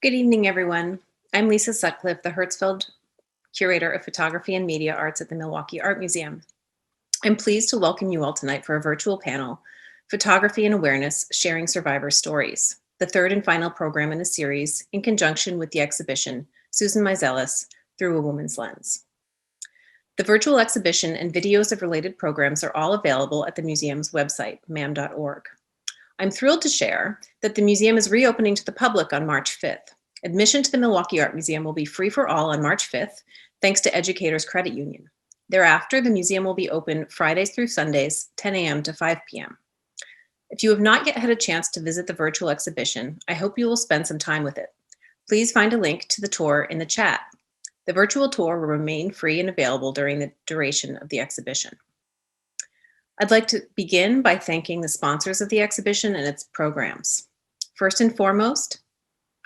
Good evening, everyone. I'm Lisa Sutcliffe, the Hertzfeld Curator of Photography and Media Arts at the Milwaukee Art Museum. I'm pleased to welcome you all tonight for a virtual panel, Photography and Awareness, Sharing Survivor Stories, the third and final program in a series in conjunction with the exhibition, Susan Meiselas, Through a Woman's Lens. The virtual exhibition and videos of related programs are all available at the museum's website, mam.org. I'm thrilled to share that the museum is reopening to the public on March 5th. Admission to the Milwaukee Art Museum will be free for all on March 5th, thanks to Educators Credit Union. Thereafter, the museum will be open Fridays through Sundays, 10 a.m. to 5 p.m. If you have not yet had a chance to visit the virtual exhibition, I hope you will spend some time with it. Please find a link to the tour in the chat. The virtual tour will remain free and available during the duration of the exhibition. I'd like to begin by thanking the sponsors of the exhibition and its programs. First and foremost,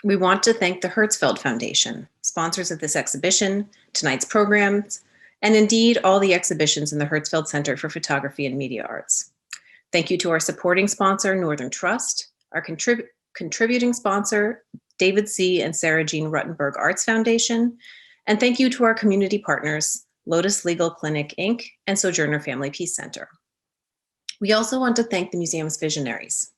we want to thank the Hertzfeld Foundation, sponsors of this exhibition, tonight's programs, and indeed all the exhibitions in the Hertzfeld Center for Photography and Media Arts. Thank you to our supporting sponsor, Northern Trust, our contributing sponsor, David C. and Sarah Jean Ruttenberg Arts Foundation, and thank you to our community partners, Lotus Legal Clinic, Inc., and Sojourner Family Peace Center. We also want to thank the museum's visionaries.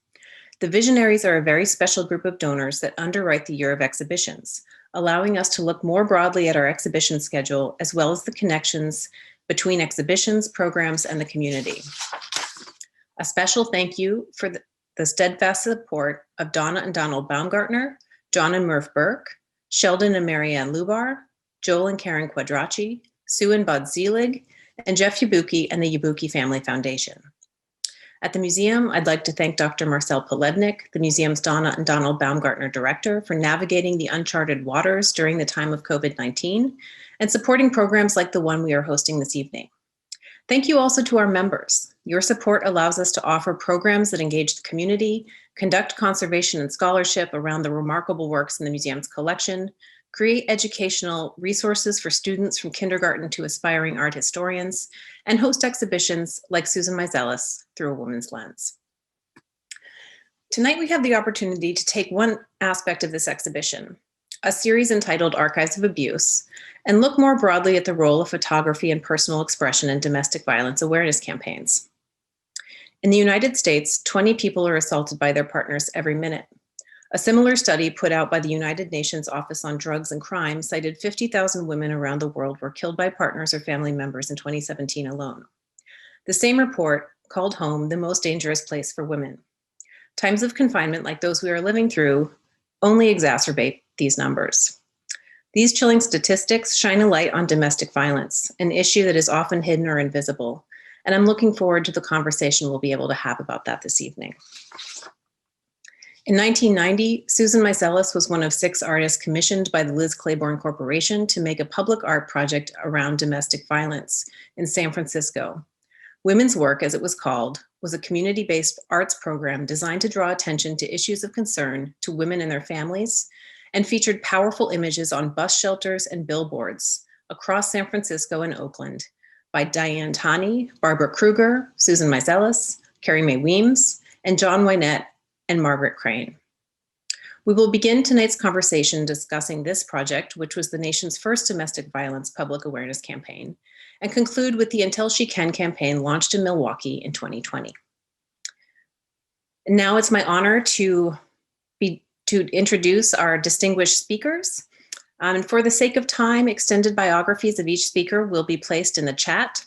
The visionaries are a very special group of donors that underwrite the year of exhibitions, allowing us to look more broadly at our exhibition schedule, as well as the connections between exhibitions, programs, and the community. A special thank you for the steadfast support of Donna and Donald Baumgartner, John and Murph Burke, Sheldon and Marianne Lubar, Joel and Karen Quadracci, Sue and Bud Zelig, and Jeff Yabuki and the Yabuki Family Foundation. At the museum, I'd like to thank Dr. Marcel Polevnik, the museum's Donna and Donald Baumgartner director, for navigating the uncharted waters during the time of COVID-19 and supporting programs like the one we are hosting this evening. Thank you also to our members. Your support allows us to offer programs that engage the community, conduct conservation and scholarship around the remarkable works in the museum's collection, create educational resources for students from kindergarten to aspiring art historians, and host exhibitions like Susan Meiselas, Through a Woman's Lens. Tonight we have the opportunity to take one aspect of this exhibition, a series entitled Archives of Abuse, and look more broadly at the role of photography and personal expression in domestic violence awareness campaigns. In the United States, 20 people are assaulted by their partners every minute. A similar study put out by the United Nations Office on Drugs and Crime cited 50,000 women around the world were killed by partners or family members in 2017 alone. The same report called home the most dangerous place for women. Times of confinement like those we are living through only exacerbate these numbers. These chilling statistics shine a light on domestic violence, an issue that is often hidden or invisible, and I'm looking forward to the conversation we'll be able to have about that this evening. In 1990, Susan Meiselas was one of 6 artists commissioned by the Liz Claiborne Corporation to make a public art project around domestic violence in San Francisco. Women's Work, as it was called, was a community-based arts program designed to draw attention to issues of concern to women and their families, and featured powerful images on bus shelters and billboards across San Francisco and Oakland by Diane Taney, Barbara Kruger, Susan Meiselas, Carrie Mae Weems, and John Wynette and Margaret Crane. We will begin tonight's conversation discussing this project, which was the nation's first domestic violence public awareness campaign, and conclude with the Until She Can campaign launched in Milwaukee in 2020. And now it's my honor to introduce our distinguished speakers. And for the sake of time, extended biographies of each speaker will be placed in the chat.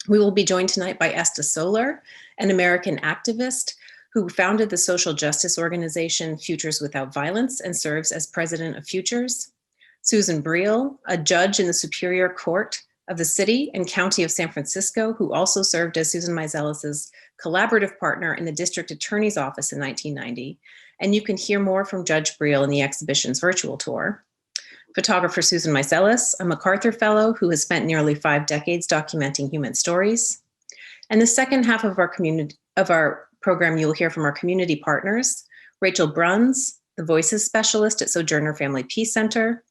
We will be joined tonight by Esta Solar, an American activist who founded the social justice organization Futures Without Violence and serves as president of Futures. Susan Briel, a judge in the Superior Court of the City and County of San Francisco, who also served as Susan Meiselas's collaborative partner in the District Attorney's Office in 1990. And you can hear more from Judge Briel in the exhibition's virtual tour. Photographer Susan Meiselas, a MacArthur Fellow who has spent nearly 5 decades documenting human stories. And the second half of our program, you'll hear from our community partners, Rachel Bruns, the Voices Specialist at Sojourner Family Peace Center,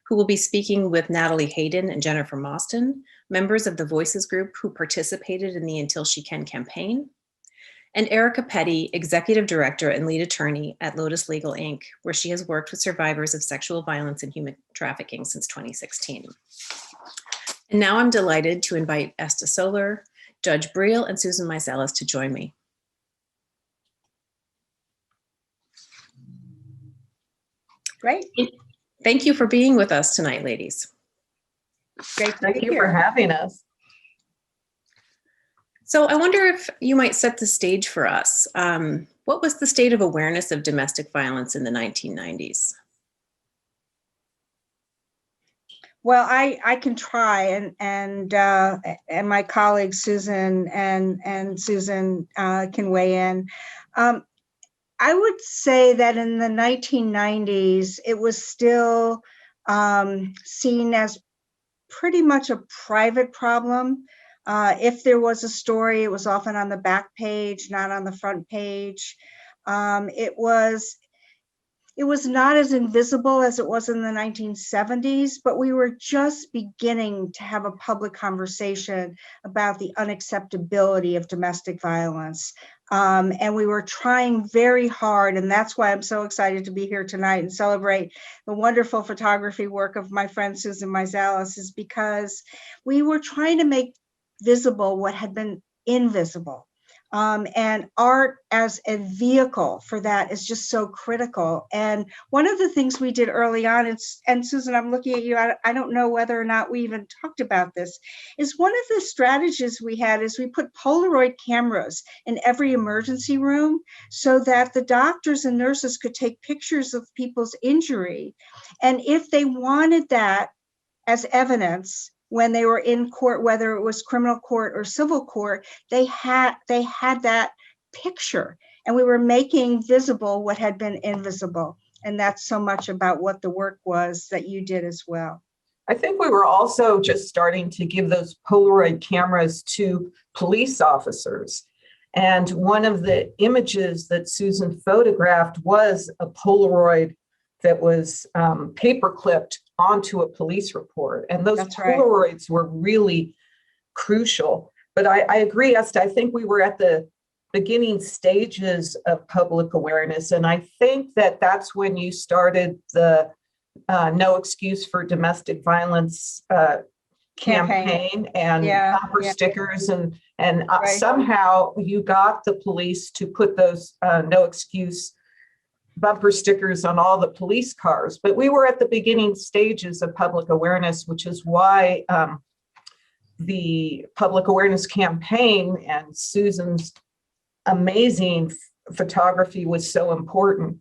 who will be speaking with Natalie Hayden and Jennifer Mostyn, members of the Voices group who participated in the Until She Can campaign, and Erica Petty, Executive Director and Lead Attorney at Lotus Legal Inc., where she has worked with survivors of sexual violence and human trafficking since 2016. And now I'm delighted to invite Esta Soler, Judge Briel, and Susan Meiselas to join me. Great. Thank you for being with us tonight, ladies. Great. Thank you for having us. So I wonder if you might set the stage for us. What was the state of awareness of domestic violence in the 1990s? Well, I can try, and my colleagues Susan and Susan can weigh in. I would say that in the 1990s, it was still seen as pretty much a private problem. If there was a story, it was often on the back page, not on the front page. It was not as invisible as it was in the 1970s, but we were just beginning to have a public conversation about the unacceptability of domestic violence. And we were trying very hard, and that's why I'm so excited to be here tonight and celebrate the wonderful photography work of my friend Susan Meiselas, is because we were trying to make visible what had been invisible. And art as a vehicle for that is just so critical. And one of the things we did early on, and Susan, I'm looking at you, I don't know whether or not we even talked about this, is one of the strategies we had is we put Polaroid cameras in every emergency room so that the doctors and nurses could take pictures of people's injury. And if they wanted that as evidence, when they were in court, whether it was criminal court or civil court, they had that picture, and we were making visible what had been invisible. And that's so much about what the work was that you did as well. I think we were also just starting to give those Polaroid cameras to police officers. And one of the images that Susan photographed was a Polaroid that was paper clipped onto a police report. And those That's right. Polaroids were really crucial. But I agree, Esta, I think we were at the beginning stages of public awareness. And I think that that's when you started the No Excuse for Domestic Violence campaign and bumper stickers. And Right. Somehow you got the police to put those no excuse bumper stickers on all the police cars. But we were at the beginning stages of public awareness, which is why the public awareness campaign and Susan's amazing photography was so important.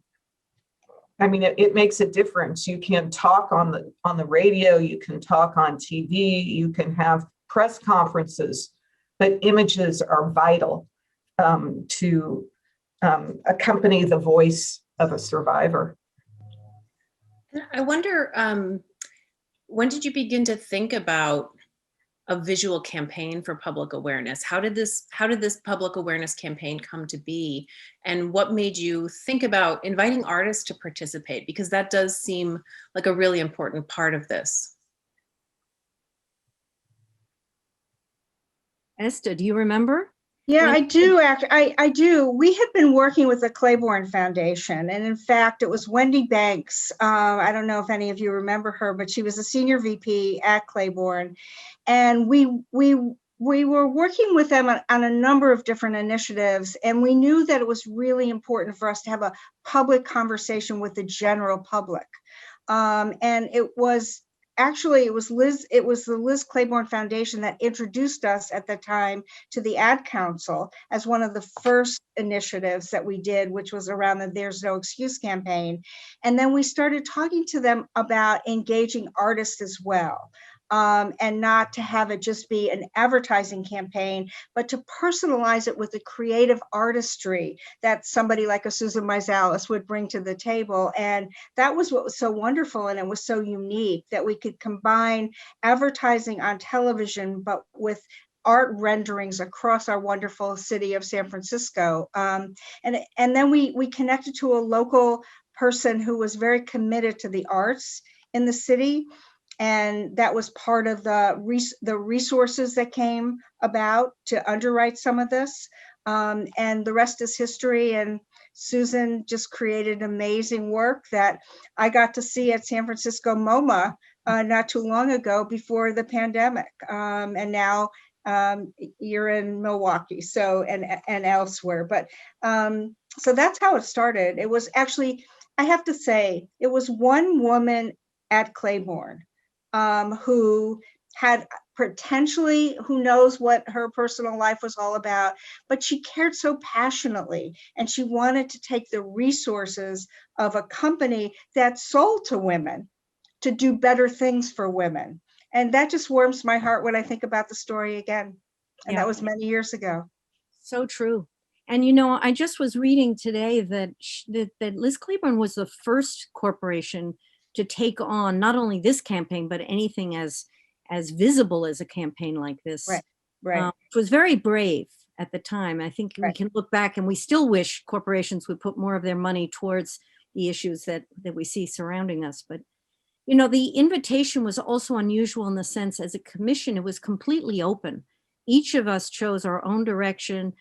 I mean, it makes a difference. You can talk on the radio, you can talk on TV, you can have press conferences, but images are vital to accompany the voice of a survivor. I wonder, when did you begin to think about a visual campaign for public awareness? How did this public awareness campaign come to be? And what made you think about inviting artists to participate? Because that does seem like a really important part of this. Esta, do you remember? Yeah, I do. I do. We had been working with the Claiborne Foundation, and in fact, it was Wendy Banks. I don't know if any of you remember her, but she was a senior VP at Claiborne, and we were working with them on a number of different initiatives, and we knew that it was really important for us to have a public conversation with the general public, and it was the Liz Claiborne Foundation that introduced us at the time to the Ad Council as one of the first initiatives that we did, which was around the There's No Excuse campaign. And then we started talking to them about engaging artists as well. And not to have it just be an advertising campaign, but to personalize it with the creative artistry that somebody like a Susan Meiselas would bring to the table. And that was what was so wonderful, and it was so unique that we could combine advertising on television, but with art renderings across our wonderful city of San Francisco. And then we connected to a local person who was very committed to the arts in the city. And that was part of the resources that came about to underwrite some of this. And the rest is history. And Susan just created amazing work that I got to see at San Francisco MoMA not too long ago before the pandemic. And now you're in Milwaukee, so and elsewhere. But so that's how it started. It was actually, I have to say, it was one woman at Claiborne who had potentially, who knows what her personal life was all about, but she cared so passionately, and she wanted to take the resources of a company that sold to women to do better things for women. And that just warms my heart when I think about the story again. And that was many years ago. So true. And you know, I just was reading today that that Liz Claiborne was the first corporation to take on not only this campaign, but anything as visible as a campaign like this. Right. It was very brave at the time. I think we can look back, and we still wish corporations would put more of their money towards the issues that we see surrounding us. But you know, the invitation was also unusual in the sense, as a commission, it was completely open. Each of us chose our own direction,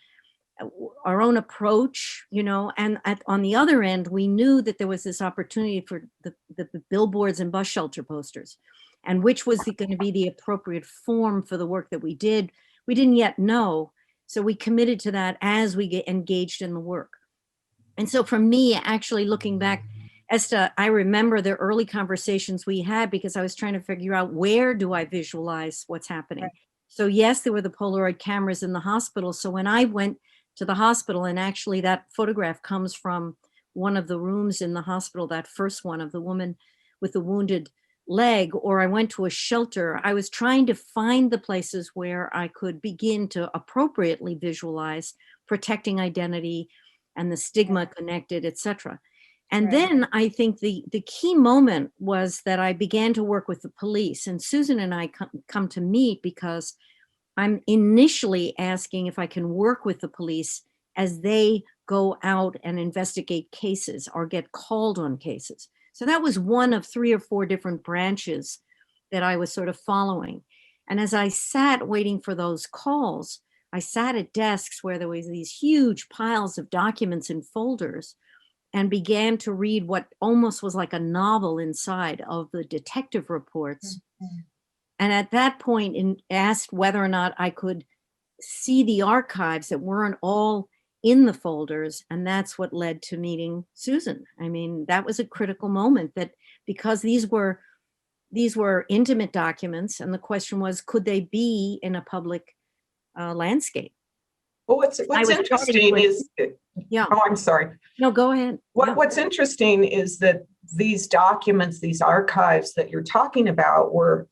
our own approach, you know, and on the other end, we knew that there was this opportunity for the billboards and bus shelter posters, and which was going to be the appropriate form for the work that we did. We didn't yet know, so we committed to that as we get engaged in the work. And so for me, actually looking back, Esta, I remember the early conversations we had because I was trying to figure out, where do I visualize what's happening? Right. So yes, there were the Polaroid cameras in the hospital. So when I went to the hospital, and actually that photograph comes from one of the rooms in the hospital, that first one of the woman with the wounded leg, or I went to a shelter, I was trying to find the places where I could begin to appropriately visualize protecting identity and the stigma connected, etc. And then I think the key moment was that I began to work with the police, and Susan and I come to meet because I'm initially asking if I can work with the police as they go out and investigate cases or get called on cases. So that was one of 3 or 4 different branches that I was sort of following. And as I sat waiting for those calls, I sat at desks where there was these huge piles of documents and folders, and began to read what almost was like a novel inside of the detective reports. Mm-hmm. And at that point, asked whether or not I could see the archives that weren't all in the folders. And that's what led to meeting Susan. I mean, that was a critical moment, that because these were intimate documents, and the question was, could they be in a public landscape? Well, what's interesting is, oh, I'm sorry. No, go ahead. What's interesting is that these documents, these archives that you're talking about were,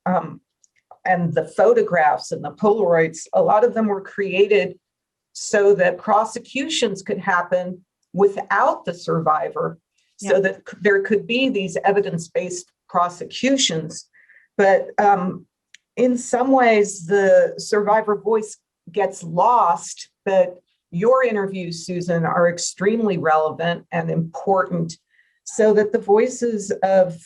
and the photographs and the Polaroids, a lot of them were created so that prosecutions could happen without the survivor, so that there could be these evidence-based prosecutions. But in some ways, the survivor voice gets lost. But your interviews, Susan, are extremely relevant and important, so that the voices of,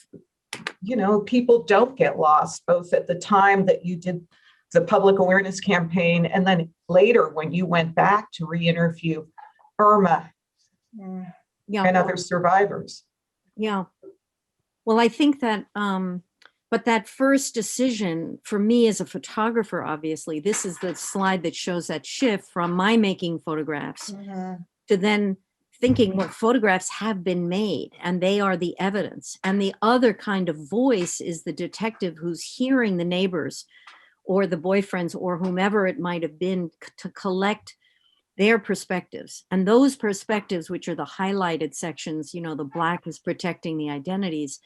you know, people don't get lost, both at the time that you did the public awareness campaign and then later when you went back to re-interview Irma and other survivors. Yeah. Well, I think that, but that first decision for me as a photographer, obviously, this is the slide that shows that shift from my making photographs to then thinking what photographs have been made, and they are the evidence. And the other kind of voice is the detective who's hearing the neighbors or the boyfriends or whomever it might have been to collect their perspectives. And those perspectives, which are the highlighted sections, you know, the black is protecting the identities,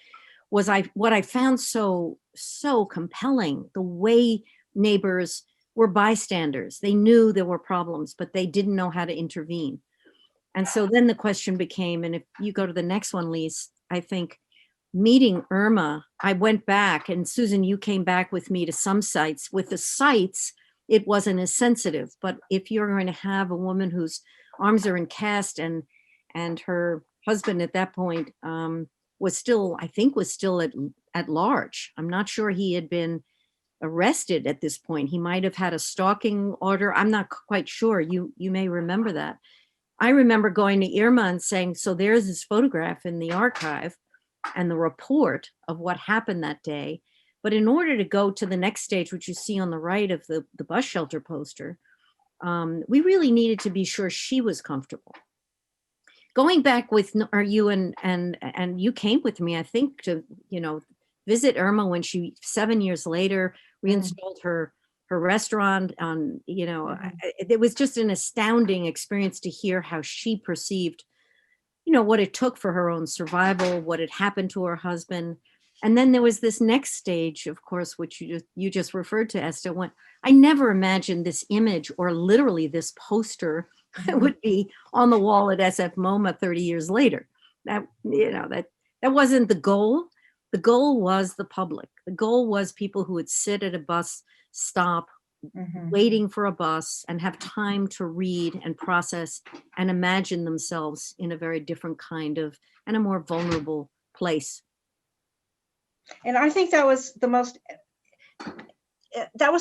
was what I found so compelling, the way neighbors were bystanders. They knew there were problems, but they didn't know how to intervene. And so then the question became, and if you go to the next one, Lise, I think meeting Irma, I went back, and Susan, you came back with me to some sites. With the sites, it wasn't as sensitive, but if you're going to have a woman whose arms are in cast and her husband at that point was still at large. I'm not sure he had been arrested at this point. He might have had a stalking order. I'm not quite sure. You may remember that. I remember going to Irma and saying, so there's this photograph in the archive and the report of what happened that day. But in order to go to the next stage, which you see on the right of the bus shelter poster, we really needed to be sure she was comfortable. Going back with you and you came with me, I think, to, visit Irma when she 7 years later reinstalled her restaurant on, it was just an astounding experience to hear how she perceived, what it took for her own survival, what had happened to her husband. And then there was this next stage, of course, which you just referred to, Esther, when I never imagined this image or literally this poster would be on the wall at SF MoMA 30 years later. That wasn't the goal. The goal was the public. The goal was people who would sit at a bus stop, waiting for a bus, and have time to read and process and imagine themselves in a very different kind of and a more vulnerable place. And I think that was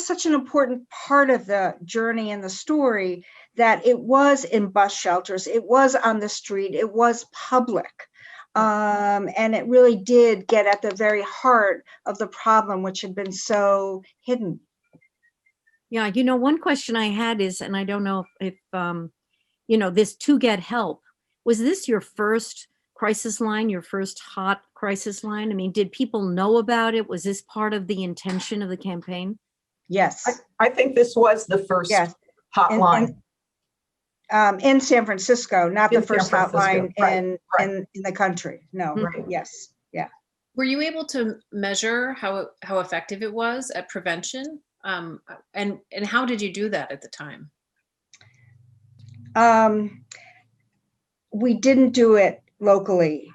such an important part of the journey and the story, that it was in bus shelters, it was on the street, it was public. And it really did get at the very heart of the problem, which had been so hidden. Yeah, one question I had is, and I don't know if this to get help, was this your first crisis line, your first hot crisis line? I mean, did people know about it? Was this part of the intention of the campaign? Yes. I think this was the first hotline. In San Francisco, not the first hotline in the country. No, Right. Yes. Yeah. Were you able to measure how effective it was at prevention? And how did you do that at the time? We didn't do it locally,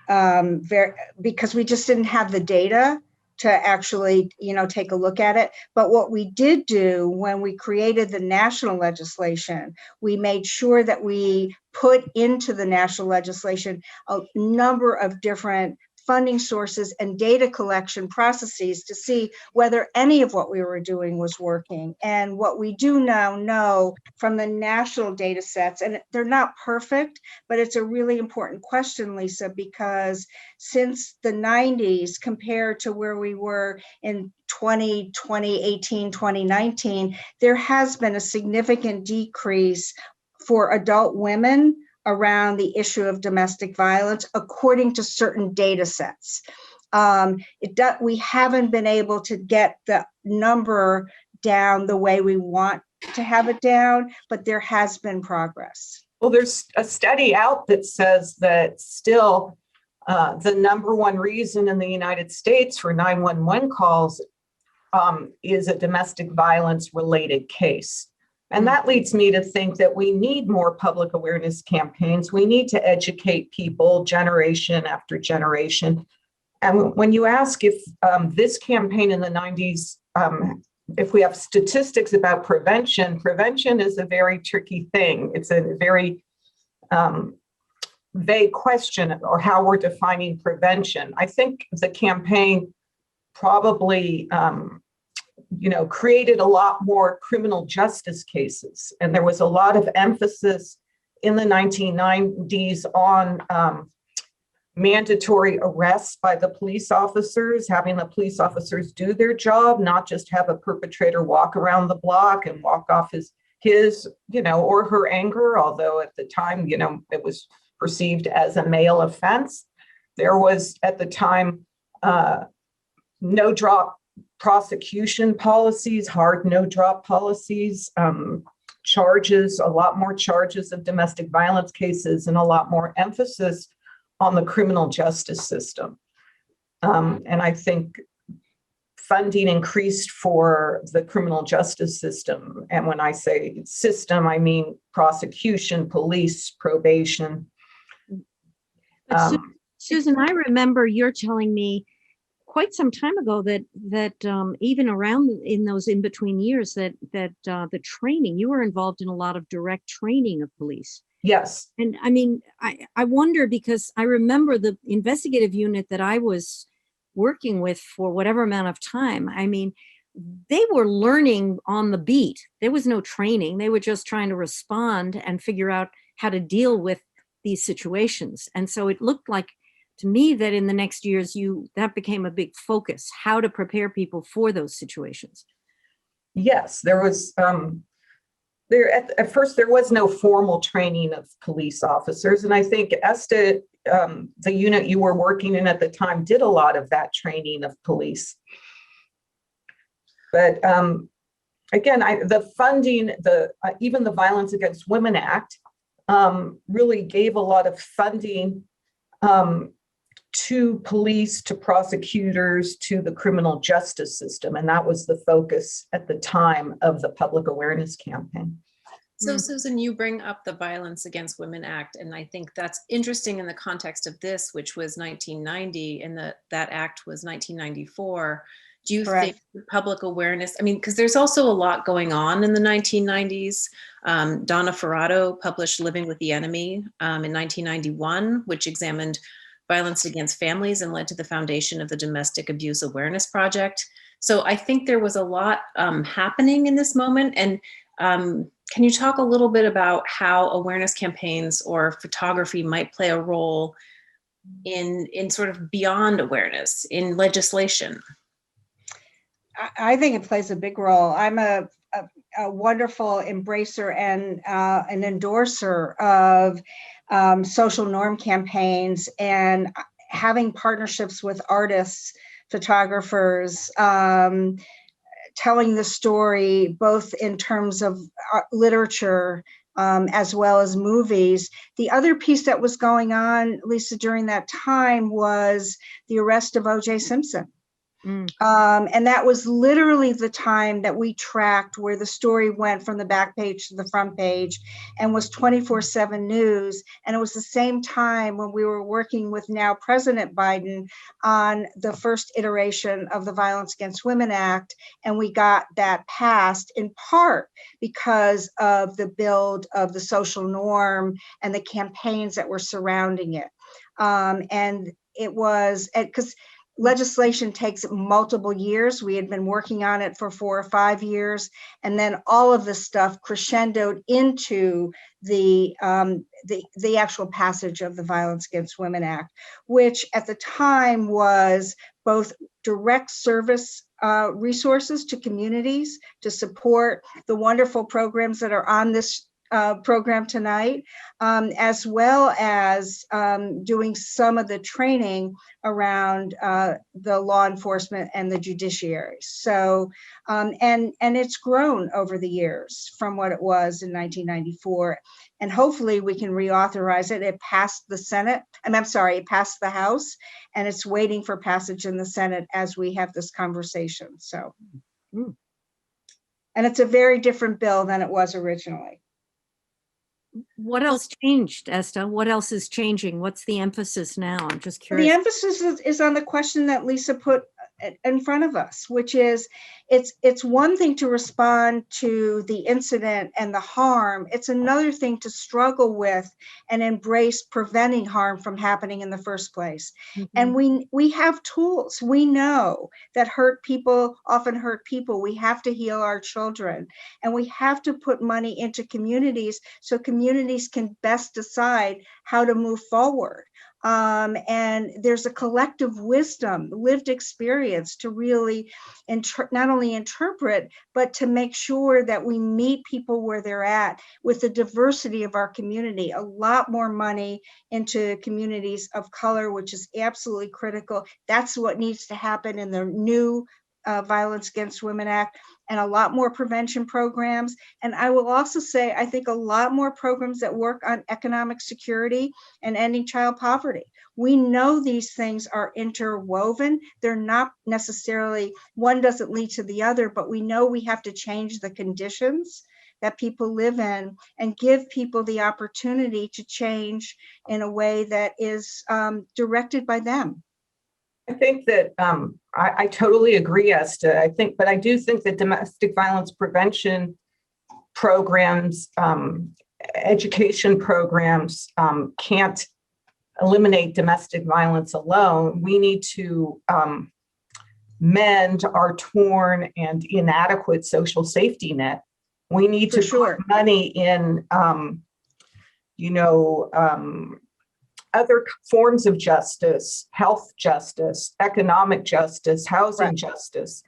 because we just didn't have the data to actually, take a look at it. But what we did do when we created the national legislation, we made sure that we put into the national legislation a number of different funding sources and data collection processes to see whether any of what we were doing was working. And what we do now know from the national data sets, and they're not perfect, but it's a really important question, Lisa, because since the 90s compared to where we were in 2018, 2019, there has been a significant decrease for adult women around the issue of domestic violence, according to certain data sets. We haven't been able to get the number down the way we want to have it down, but there has been progress. Well, there's a study out that says that still the number one reason in the United States for 911 calls is a domestic violence related case. And that leads me to think that we need more public awareness campaigns. We need to educate people generation after generation. And when you ask if this campaign in the 90s, if we have statistics about prevention is a very tricky thing. It's a very vague question, or how we're defining prevention. I think the campaign probably created a lot more criminal justice cases. And there was a lot of emphasis in the 1990s on mandatory arrests by the police officers, having the police officers do their job, not just have a perpetrator walk around the block and walk off his or her anger, although at the time, it was perceived as a male offense. There was at the time no drop prosecution policies, hard no drop policies, charges, a lot more charges of domestic violence cases, and a lot more emphasis on the criminal justice system. And I think funding increased for the criminal justice system. And when I say system, I mean prosecution, police, probation. Susan, I remember you're telling me quite some time ago that even around in those in-between years that the training, you were involved in a lot of direct training of police. Yes. And I mean, I wonder, because I remember the investigative unit that I was working with for whatever amount of time. I mean, they were learning on the beat. There was no training. They were just trying to respond and figure out how to deal with these situations. And so it looked like to me that in the next years, that became a big focus, how to prepare people for those situations. Yes, there was, at first there was no formal training of police officers. And I think ESTA, the unit you were working in at the time, did a lot of that training of police. But again, the funding, even the Violence Against Women Act really gave a lot of funding to police, to prosecutors, to the criminal justice system. And that was the focus at the time of the public awareness campaign. So Susan, you bring up the Violence Against Women Act, and I think that's interesting in the context of this, which was 1990, and that act was 1994. Do you Correct. think public awareness, I mean, because there's also a lot going on in the 1990s. Donna Ferrato published Living with the Enemy in 1991, which examined violence against families and led to the foundation of the Domestic Abuse Awareness Project. So I think there was a lot happening in this moment. And can you talk a little bit about how awareness campaigns or photography might play a role in sort of beyond awareness, in legislation? I think it plays a big role. I'm a wonderful embracer and an endorser of social norm campaigns and having partnerships with artists, photographers, telling the story both in terms of literature as well as movies. The other piece that was going on, Lisa, during that time was the arrest of Oj Simpson. And that was literally the time that we tracked where the story went from the back page to the front page and was 24/7 news. And it was the same time when we were working with now President Biden on the first iteration of the Violence Against Women Act. And we got that passed in part because of the build of the social norm and the campaigns that were surrounding it. And it was because legislation takes multiple years. We had been working on it for 4 or 5 years, and then all of this stuff crescendoed into the actual passage of the Violence Against Women Act, which at the time was both direct service resources to communities to support the wonderful programs that are on this program tonight, as well as doing some of the training around the law enforcement and the judiciary. So, and it's grown over the years from what it was in 1994. And hopefully we can reauthorize it. It passed the Senate, I'm sorry, it passed the House, and it's waiting for passage in the Senate as we have this conversation. So, and it's a very different bill than it was originally. What else changed, Esta? What else is changing? What's the emphasis now? I'm just curious. The emphasis is on the question that Lisa put in front of us, which is it's one thing to respond to the incident and the harm. It's another thing to struggle with and embrace preventing harm from happening in the first place. And we have tools. We know that hurt people often hurt people. We have to heal our children, and we have to put money into communities so communities can best decide how to move forward. And there's a collective wisdom, lived experience to really not only interpret, but to make sure that we meet people where they're at with the diversity of our community. A lot more money into communities of color, which is absolutely critical. That's what needs to happen in the new Violence Against Women Act, and a lot more prevention programs. And I will also say, I think a lot more programs that work on economic security and ending child poverty. We know these things are interwoven. They're not necessarily, one doesn't lead to the other, but we know we have to change the conditions that people live in and give people the opportunity to change in a way that is directed by them. I think that I totally agree, Esta. But I do think that domestic violence prevention programs, education programs can't eliminate domestic violence alone. We need to mend our torn and inadequate social safety net. We need to put money in, other forms of justice, health justice, economic justice, housing justice.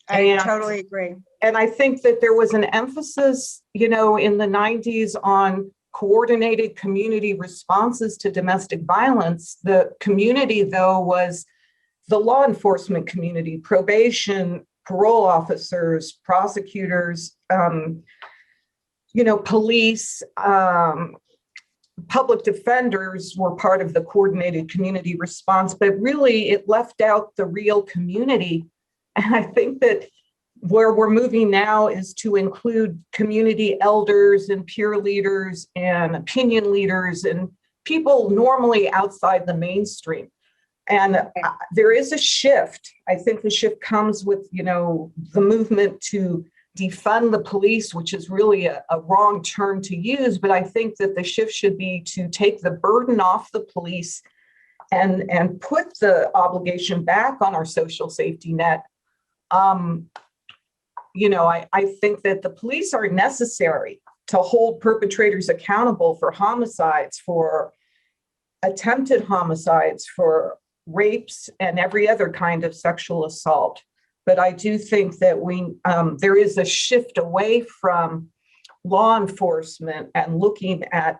I totally agree. And I think that there was an emphasis, in the 90s on coordinated community responses to domestic violence. The community, though, was the law enforcement community, probation, parole officers, prosecutors, police, public defenders were part of the coordinated community response, but really it left out the real community. And I think that where we're moving now is to include community elders and peer leaders and opinion leaders and people normally outside the mainstream. And there is a shift. I think the shift comes with, the movement to defund the police, which is really a wrong term to use. But I think that the shift should be to take the burden off the police and put the obligation back on our social safety net. I think that the police are necessary to hold perpetrators accountable for homicides, for attempted homicides, for rapes, and every other kind of sexual assault. But I do think that there is a shift away from law enforcement and looking at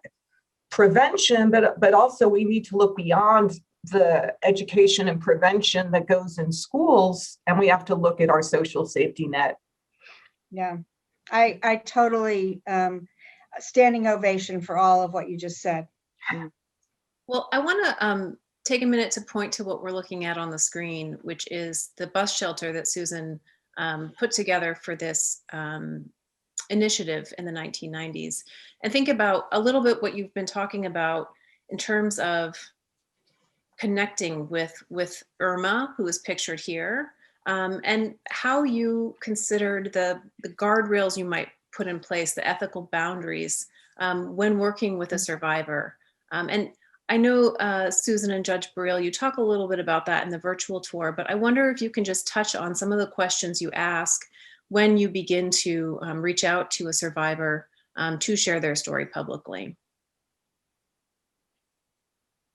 prevention, but also we need to look beyond the education and prevention that goes in schools, and we have to look at our social safety net. Yeah, I totally standing ovation for all of what you just said. Well, I want to take a minute to point to what we're looking at on the screen, which is the bus shelter that Susan put together for this initiative in the 1990s, and think about a little bit what you've been talking about in terms of connecting with Irma, who is pictured here, and how you considered the guardrails you might put in place, the ethical boundaries when working with a survivor. And I know, Susan and Judge Burrell, you talk a little bit about that in the virtual tour, but I wonder if you can just touch on some of the questions you ask when you begin to reach out to a survivor to share their story publicly.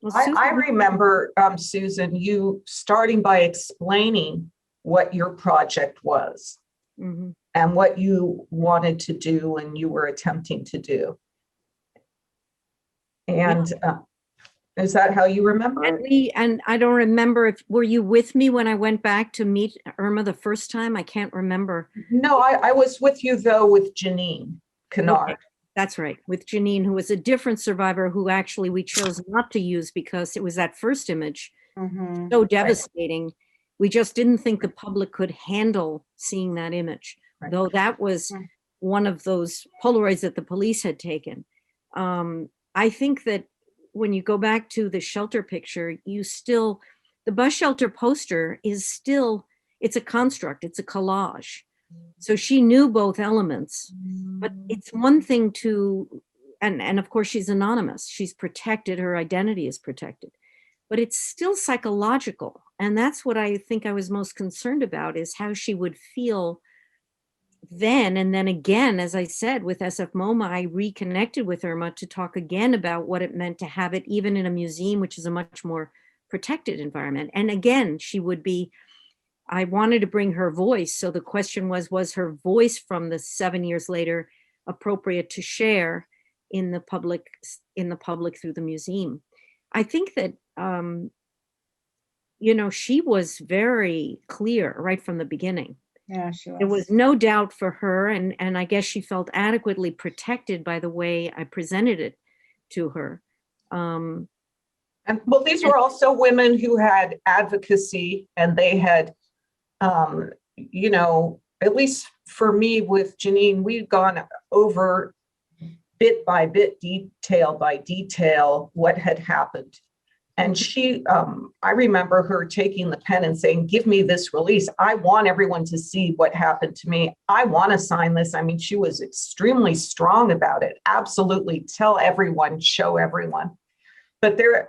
Well, I remember, Susan, you starting by explaining what your project was and what you wanted to do and you were attempting to do. And is that how you remember? And I don't remember were you with me when I went back to meet Irma the first time? I can't remember. No, I was with you though with Janine Kennard. Okay. That's right, with Janine, who was a different survivor who actually we chose not to use because it was that first image so devastating. We just didn't think the public could handle seeing that image, though that was one of those Polaroids that the police had taken. I think that when you go back to the shelter picture, the bus shelter poster is still, it's a construct, it's a collage. So she knew both elements, but it's one thing and of course she's anonymous, she's protected, her identity is protected, but it's still psychological. And that's what I think I was most concerned about, is how she would feel then. And then again, as I said, with SF MoMA, I reconnected with Irma to talk again about what it meant to have it even in a museum, which is a much more protected environment. And again, I wanted to bring her voice. So the question was her voice from the 7 years later appropriate to share in the public through the museum? I think that, she was very clear right from the beginning. Yeah, she was. There was no doubt for her. And I guess she felt adequately protected by the way I presented it to her. And well, these were also women who had advocacy, and they had, at least for me with Janine, we'd gone over bit by bit, detail by detail, what had happened. And she, I remember her taking the pen and saying, give me this release. I want everyone to see what happened to me. I want to sign this. I mean, she was extremely strong about it. Absolutely. Tell everyone, show everyone. But there,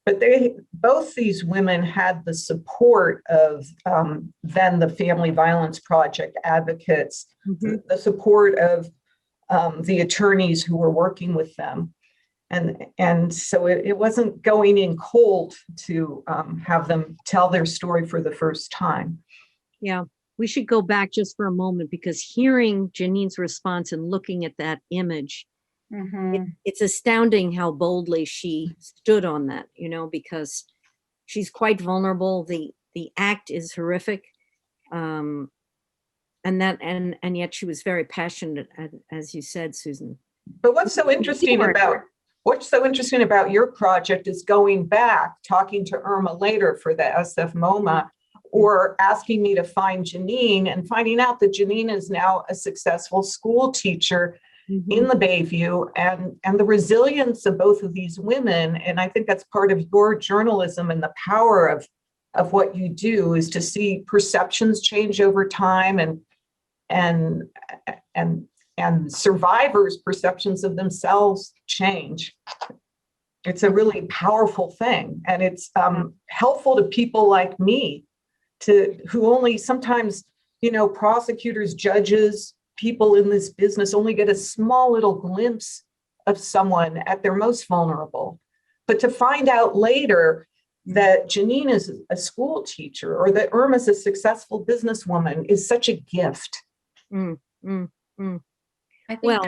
But both these women had the support of then the Family Violence Project advocates, the support of the attorneys who were working with them. And so it wasn't going in cold to have them tell their story for the first time. Yeah, we should go back just for a moment, because hearing Janine's response and looking at that image, it's astounding how boldly she stood on that, because she's quite vulnerable. The act is horrific. And yet she was very passionate, as you said, Susan. But what's so interesting about your project is going back, talking to Irma later for the SF MoMA, or asking me to find Janine and finding out that Janine is now a successful school teacher in the Bayview, and the resilience of both of these women. And I think that's part of your journalism, and the power of what you do is to see perceptions change over time, and survivors' perceptions of themselves change. It's a really powerful thing, and it's helpful to people like me, who only sometimes, prosecutors, judges, people in this business only get a small little glimpse of someone at their most vulnerable. But to find out later that Janine is a school teacher, or that Irma's a successful businesswoman, is such a gift. I think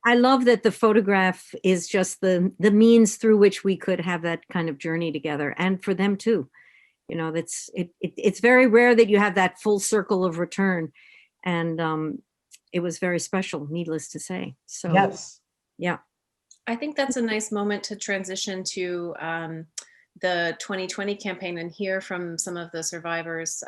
I love that the photograph is just the means through which we could have that kind of journey together, and for them too. It's very rare that you have that full circle of return, and it was very special, needless to say. So yes, yeah, I think that's a nice moment to transition to the 2020 campaign and hear from some of the survivors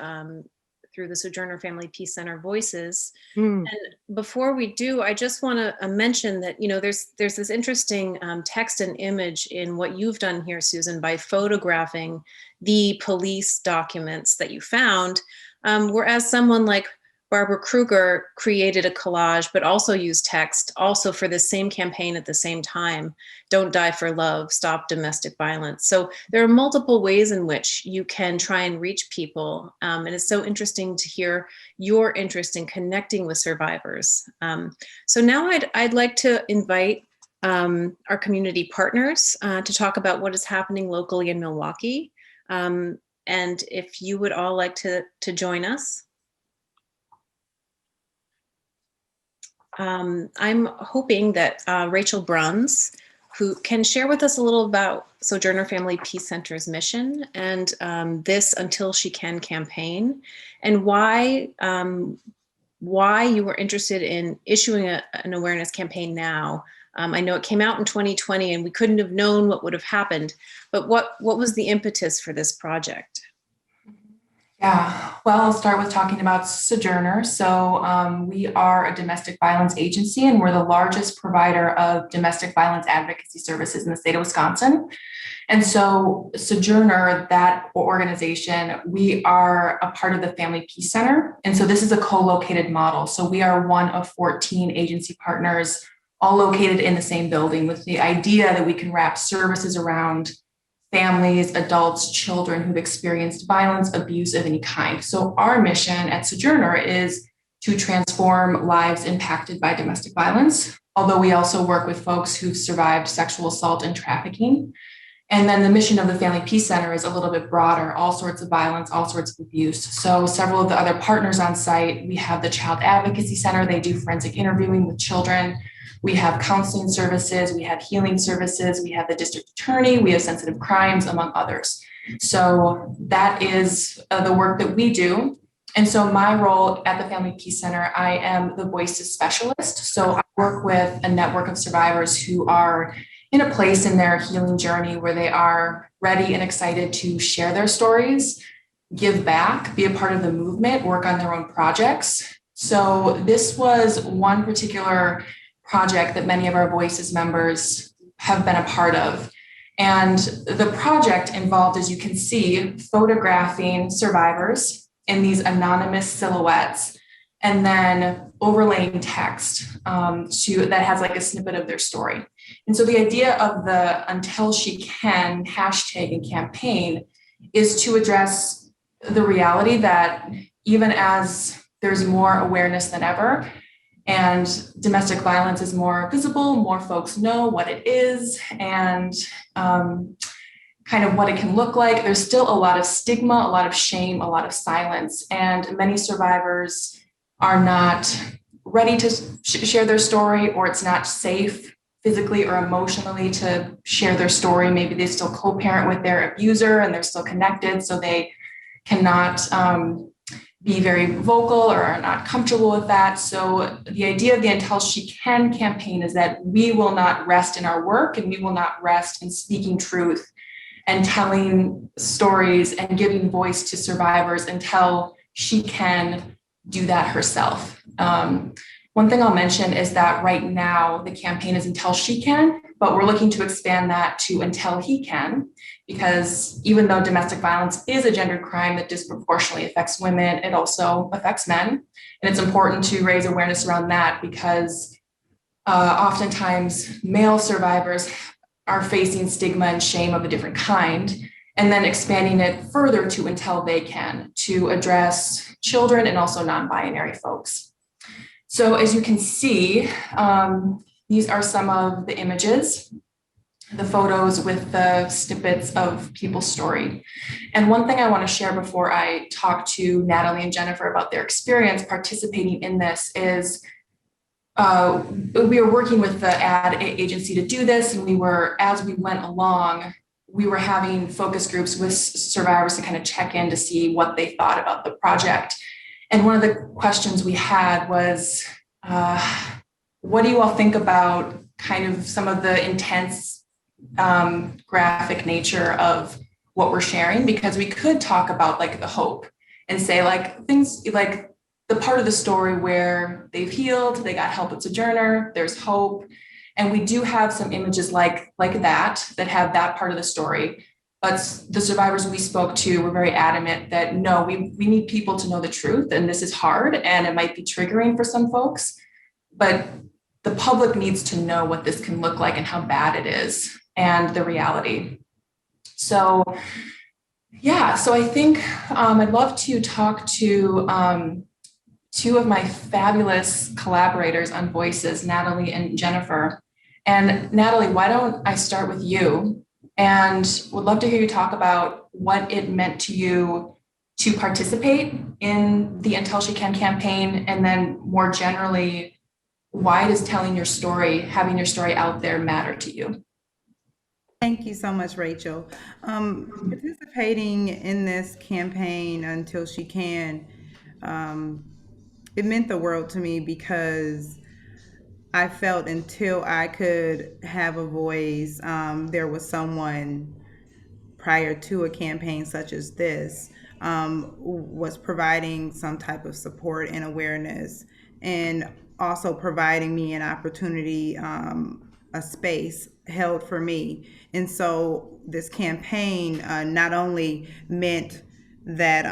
through the Sojourner Family Peace Center voices. And before we do, I just want to mention that, there's this interesting text and image in what you've done here, Susan, by photographing the police documents that you found, whereas someone like Barbara Kruger created a collage, but also used text, also for the same campaign at the same time: Don't Die for Love, Stop Domestic Violence. So there are multiple ways in which you can try and reach people. And it's so interesting to hear your interest in connecting with survivors. So now I'd like to invite our community partners to talk about what is happening locally in Milwaukee. And if you would all like to join us. I'm hoping that Rachel Bruns, who can share with us a little about Sojourner Family Peace Center's mission and this Until She Can campaign, and why you were interested in issuing an awareness campaign now. I know it came out in 2020 and we couldn't have known what would have happened, but what was the impetus for this project? Yeah, well, I'll start with talking about Sojourner. So we are a domestic violence agency, and we're the largest provider of domestic violence advocacy services in the state of Wisconsin. And so Sojourner, that organization, we are a part of the Family Peace Center. And so this is a co-located model. So we are one of 14 agency partners, all located in the same building, with the idea that we can wrap services around families, adults, children who've experienced violence, abuse of any kind. So our mission at Sojourner is to transform lives impacted by domestic violence, although we also work with folks who've survived sexual assault and trafficking. And then the mission of the Family Peace Center is a little bit broader: all sorts of violence, all sorts of abuse. So several of the other partners on site, we have the Child Advocacy Center. They do forensic interviewing with children. We have counseling services, we have healing services, we have the district attorney, we have sensitive crimes, among others. So that is the work that we do. And so my role at the Family Peace Center, I am the voices specialist. So I work with a network of survivors who are in a place in their healing journey where they are ready and excited to share their stories, give back, be a part of the movement, work on their own projects. So this was one particular project that many of our Voices members have been a part of. And the project involved, as you can see, photographing survivors in these anonymous silhouettes and then overlaying text that has like a snippet of their story. And so the idea of the Until She Can hashtag and campaign is to address the reality that even as there's more awareness than ever, and domestic violence is more visible, more folks know what it is and kind of what it can look like, there's still a lot of stigma, a lot of shame, a lot of silence, and many survivors are not ready to share their story, or it's not safe physically or emotionally to share their story. Maybe they still co-parent with their abuser and they're still connected, so they cannot be very vocal or are not comfortable with that. So the idea of the Until She Can campaign is that we will not rest in our work, and we will not rest in speaking truth and telling stories and giving voice to survivors until she can do that herself. One thing I'll mention is that right now the campaign is Until She Can, but we're looking to expand that to Until He Can, because even though domestic violence is a gendered crime that disproportionately affects women, it also affects men. And it's important to raise awareness around that, because oftentimes male survivors are facing stigma and shame of a different kind, and then expanding it further to Until They Can, to address children and also non-binary folks. So as you can see, these are some of the images, the photos with the snippets of people's story. And one thing I want to share before I talk to Natalie and Jennifer about their experience participating in this is we were working with the ad agency to do this, and as we went along, we were having focus groups with survivors to kind of check in to see what they thought about the project. And one of the questions we had was, what do you all think about kind of some of the intense graphic nature of what we're sharing? Because we could talk about like the hope and say like things like the part of the story where they've healed, they got help at Sojourner, there's hope. And we do have some images like that have that part of the story. But the survivors we spoke to were very adamant that no, we need people to know the truth, and this is hard and it might be triggering for some folks, but the public needs to know what this can look like and how bad it is and the reality. So yeah, so I think I'd love to talk to two of my fabulous collaborators on Voices, Natalie and Jennifer. And Natalie, why don't I start with you? And would love to hear you talk about what it meant to you to participate in the Until She Can campaign, and then more generally, why does telling your story, having your story out there matter to you? Thank you so much, Rachel. Participating in this campaign Until She Can, it meant the world to me, because I felt until I could have a voice, there was someone prior to a campaign such as this was providing some type of support and awareness, and also providing me an opportunity, a space held for me. And so this campaign not only meant that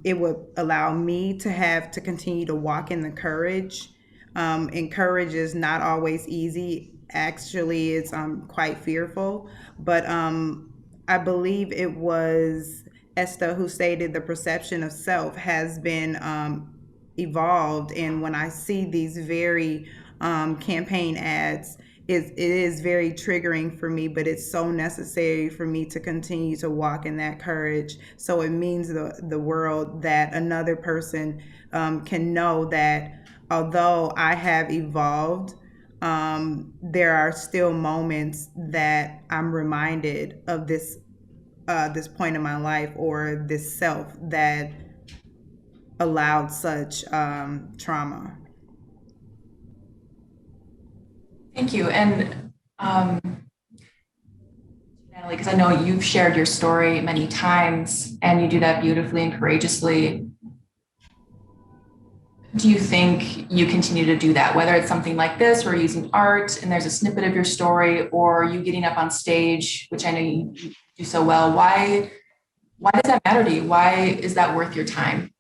it would allow me to continue to walk in the courage. And courage is not always easy. Actually, it's quite fearful. But I believe it was Esther who stated the perception of self has been evolved. And when I see these very campaign ads, it is very triggering for me, but it's so necessary for me to continue to walk in that courage. So it means the world that another person can know that although I have evolved, there are still moments that I'm reminded of this point in my life, or this self that allowed such trauma. Thank you. And Natalie, because I know you've shared your story many times and you do that beautifully and courageously. Do you think you continue to do that, whether it's something like this or using art and there's a snippet of your story, or you getting up on stage, which I know you do so well? Why does that matter to you? Why is that worth your time?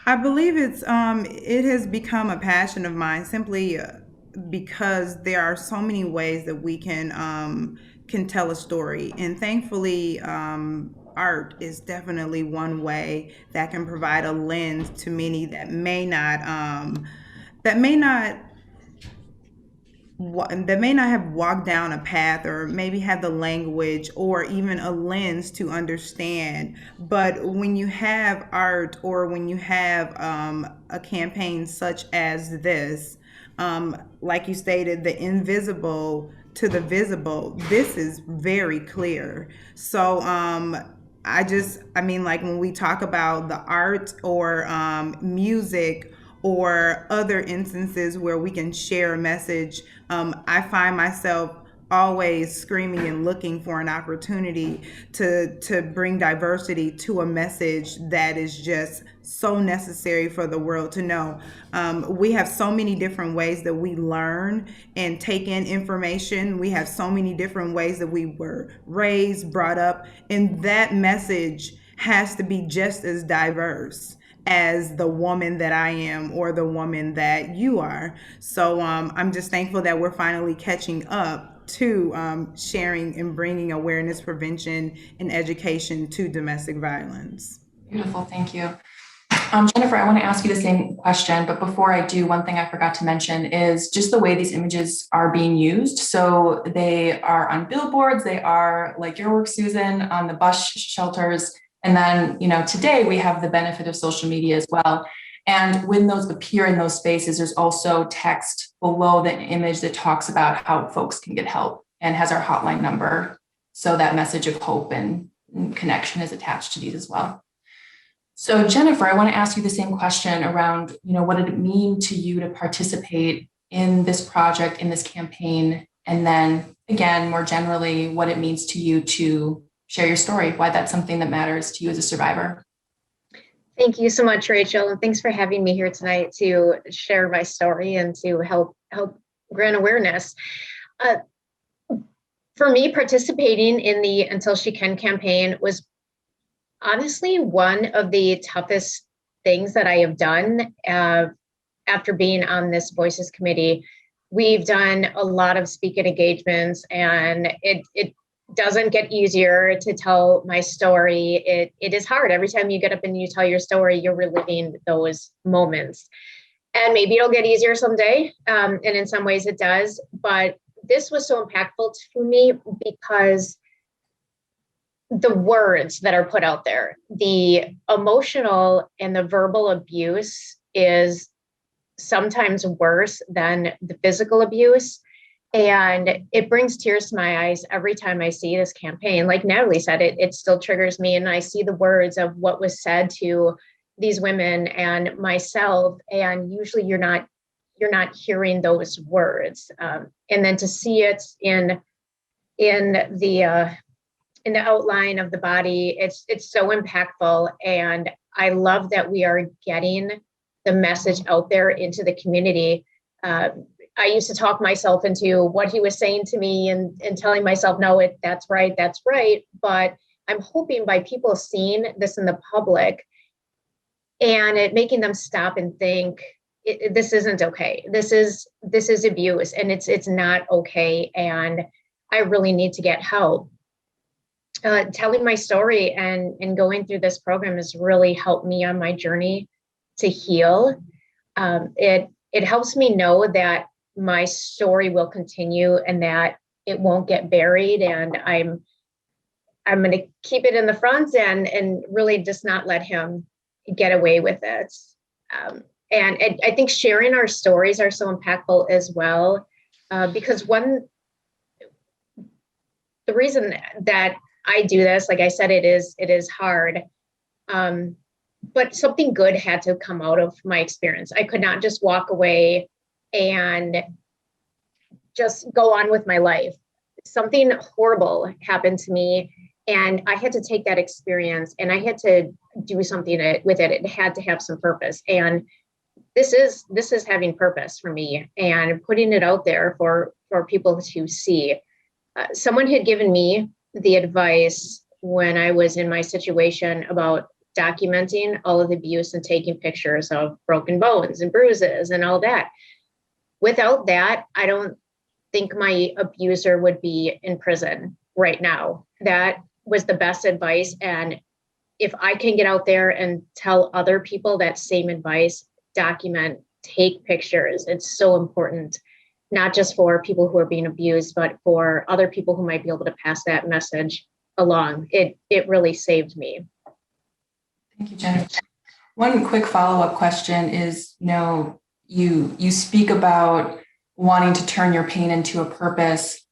I believe it has become a passion of mine simply because there are so many ways that we can tell a story, and thankfully, art is definitely one way that can provide a lens to many that may not that may not have walked down a path or maybe have the language or even a lens to understand. But when you have art or when you have a campaign such as this, like you stated, the invisible to the visible, this is very clear. So, I mean, like when we talk about the art or music or other instances where we can share a message, I find myself always screaming and looking for an opportunity to bring diversity to a message that is just so necessary for the world to know. We have so many different ways that we learn and take in information. We have so many different ways that we were raised, brought up, and that message has to be just as diverse as the woman that I am or the woman that you are. So I'm just thankful that we're finally catching up to sharing and bringing awareness, prevention, and education to domestic violence. Beautiful, thank you. Jennifer, I want to ask you the same question, but before I do, one thing I forgot to mention is just the way these images are being used. So they are on billboards, they are, like your work, Susan, on the bus shelters. And then, today we have the benefit of social media as well. And when those appear in those spaces, there's also text below the image that talks about how folks can get help and has our hotline number. So that message of hope and connection is attached to these as well. So Jennifer, I want to ask you the same question around, what did it mean to you to participate in this project, in this campaign? And then again, more generally, what it means to you to share your story, why that's something that matters to you as a survivor. Thank you so much, Rachel, and thanks for having me here tonight to share my story and to help grant awareness. For me, participating in the Until She Can campaign was honestly one of the toughest things that I have done after being on this Voices Committee. We've done a lot of speaking engagements, and it doesn't get easier to tell my story. It is hard. Every time you get up and you tell your story, you're reliving those moments. And maybe it'll get easier someday. And in some ways it does. But this was so impactful to me because the words that are put out there, the emotional and the verbal abuse is sometimes worse than the physical abuse. And it brings tears to my eyes every time I see this campaign. Like Natalie said, it still triggers me. And I see the words of what was said to these women and myself. And usually you're not hearing those words. And then to see it in the outline of the body, it's so impactful. And I love that we are getting the message out there into the community. I used to talk myself into what he was saying to me and telling myself, no, that's right. But I'm hoping by people seeing this in the public and it making them stop and think, this isn't okay. This is abuse, and it's not okay. And I really need to get help. Telling my story and going through this program has really helped me on my journey to heal. It helps me know that my story will continue and that it won't get buried, and I'm going to keep it in the front and really just not let him get away with it. And I think sharing our stories are so impactful as well, because the reason that I do this, like I said, it is hard, but something good had to come out of my experience. I could not just walk away and just go on with my life. Something horrible happened to me, and I had to take that experience and I had to do something with it. It had to have some purpose. And this is having purpose for me and putting it out there for people to see. Someone had given me the advice when I was in my situation about documenting all of the abuse and taking pictures of broken bones and bruises and all that. Without that, I don't think my abuser would be in prison right now. That was the best advice. And if I can get out there and tell other people that same advice, document, take pictures, it's so important, not just for people who are being abused, but for other people who might be able to pass that message along. It really saved me. Thank you, Jennifer. One quick follow-up question is, you speak about wanting to turn your pain into a purpose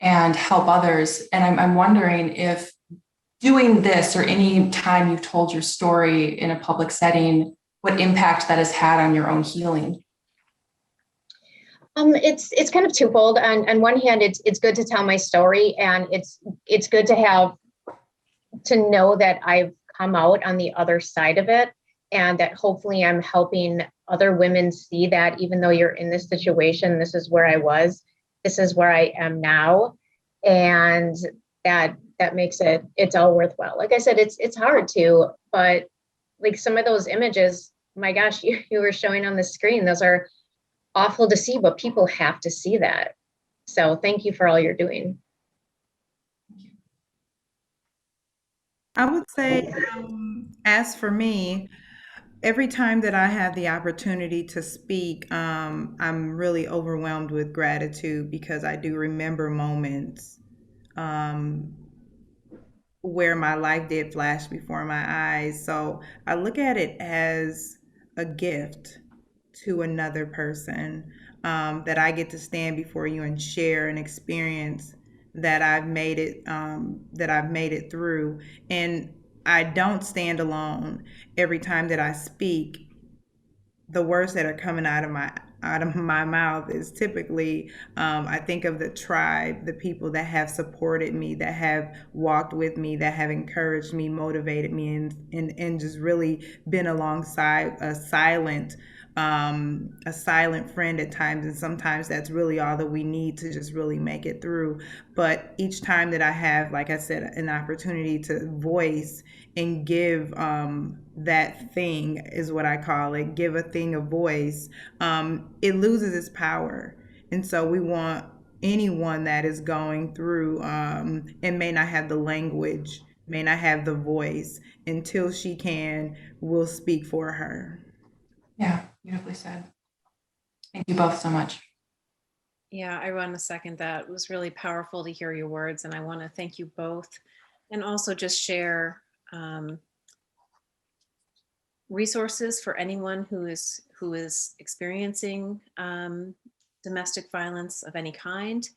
and help others. And I'm wondering if doing this, or any time you've told your story in a public setting, what impact that has had on your own healing. It's kind of twofold. On one hand, it's good to tell my story, and it's good to know that I've come out on the other side of it, and that hopefully I'm helping other women see that even though you're in this situation, this is where I was, this is where I am now, and that makes it's all worthwhile. Like I said, it's hard to, but like some of those images, my gosh, you were showing on the screen, those are awful to see, but people have to see that. So thank you for all you're doing. I would say, as for me, every time that I have the opportunity to speak, I'm really overwhelmed with gratitude, because I do remember moments where my life did flash before my eyes. So I look at it as a gift to another person, that I get to stand before you and share an experience that I've made it through. And I don't stand alone. Every time that I speak, the words that are coming out of my mouth is typically, I think of the tribe, the people that have supported me, that have walked with me, that have encouraged me, motivated me, and just really been alongside a silent friend at times. And sometimes that's really all that we need to just really make it through. But each time that I have, like I said, an opportunity to voice and give that thing, is what I call it, give a thing a voice, it loses its power. And so we want anyone that is going through and may not have the language, may not have the voice, until she can, we'll speak for her. Yeah, beautifully said. Thank you both so much. Yeah, I want to second that. It was really powerful to hear your words, and I want to thank you both, and also just share resources for anyone who is experiencing domestic violence of any kind.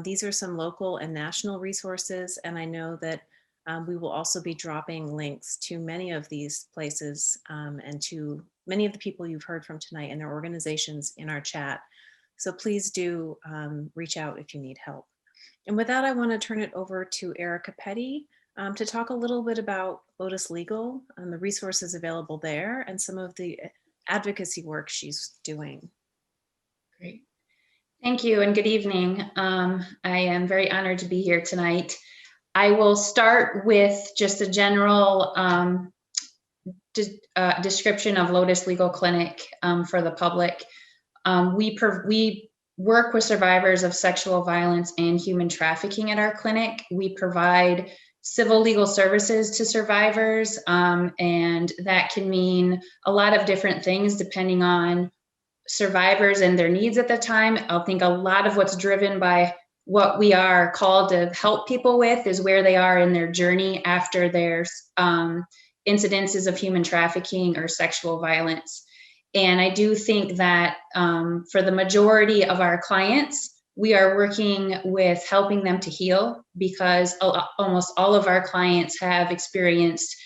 These are some local and national resources, and I know that we will also be dropping links to many of these places and to many of the people you've heard from tonight and their organizations in our chat. So please do reach out if you need help. And with that, I want to turn it over to Erica Petty to talk a little bit about Lotus Legal and the resources available there and some of the advocacy work she's doing. Great. Thank you and good evening. I am very honored to be here tonight. I will start with just a general description of Lotus Legal Clinic for the public. We work with survivors of sexual violence and human trafficking at our clinic. We provide civil legal services to survivors, and that can mean a lot of different things depending on survivors and their needs at the time. I think a lot of what's driven by what we are called to help people with is where they are in their journey after their incidences of human trafficking or sexual violence. And I do think that for the majority of our clients, we are working with helping them to heal, because almost all of our clients have experienced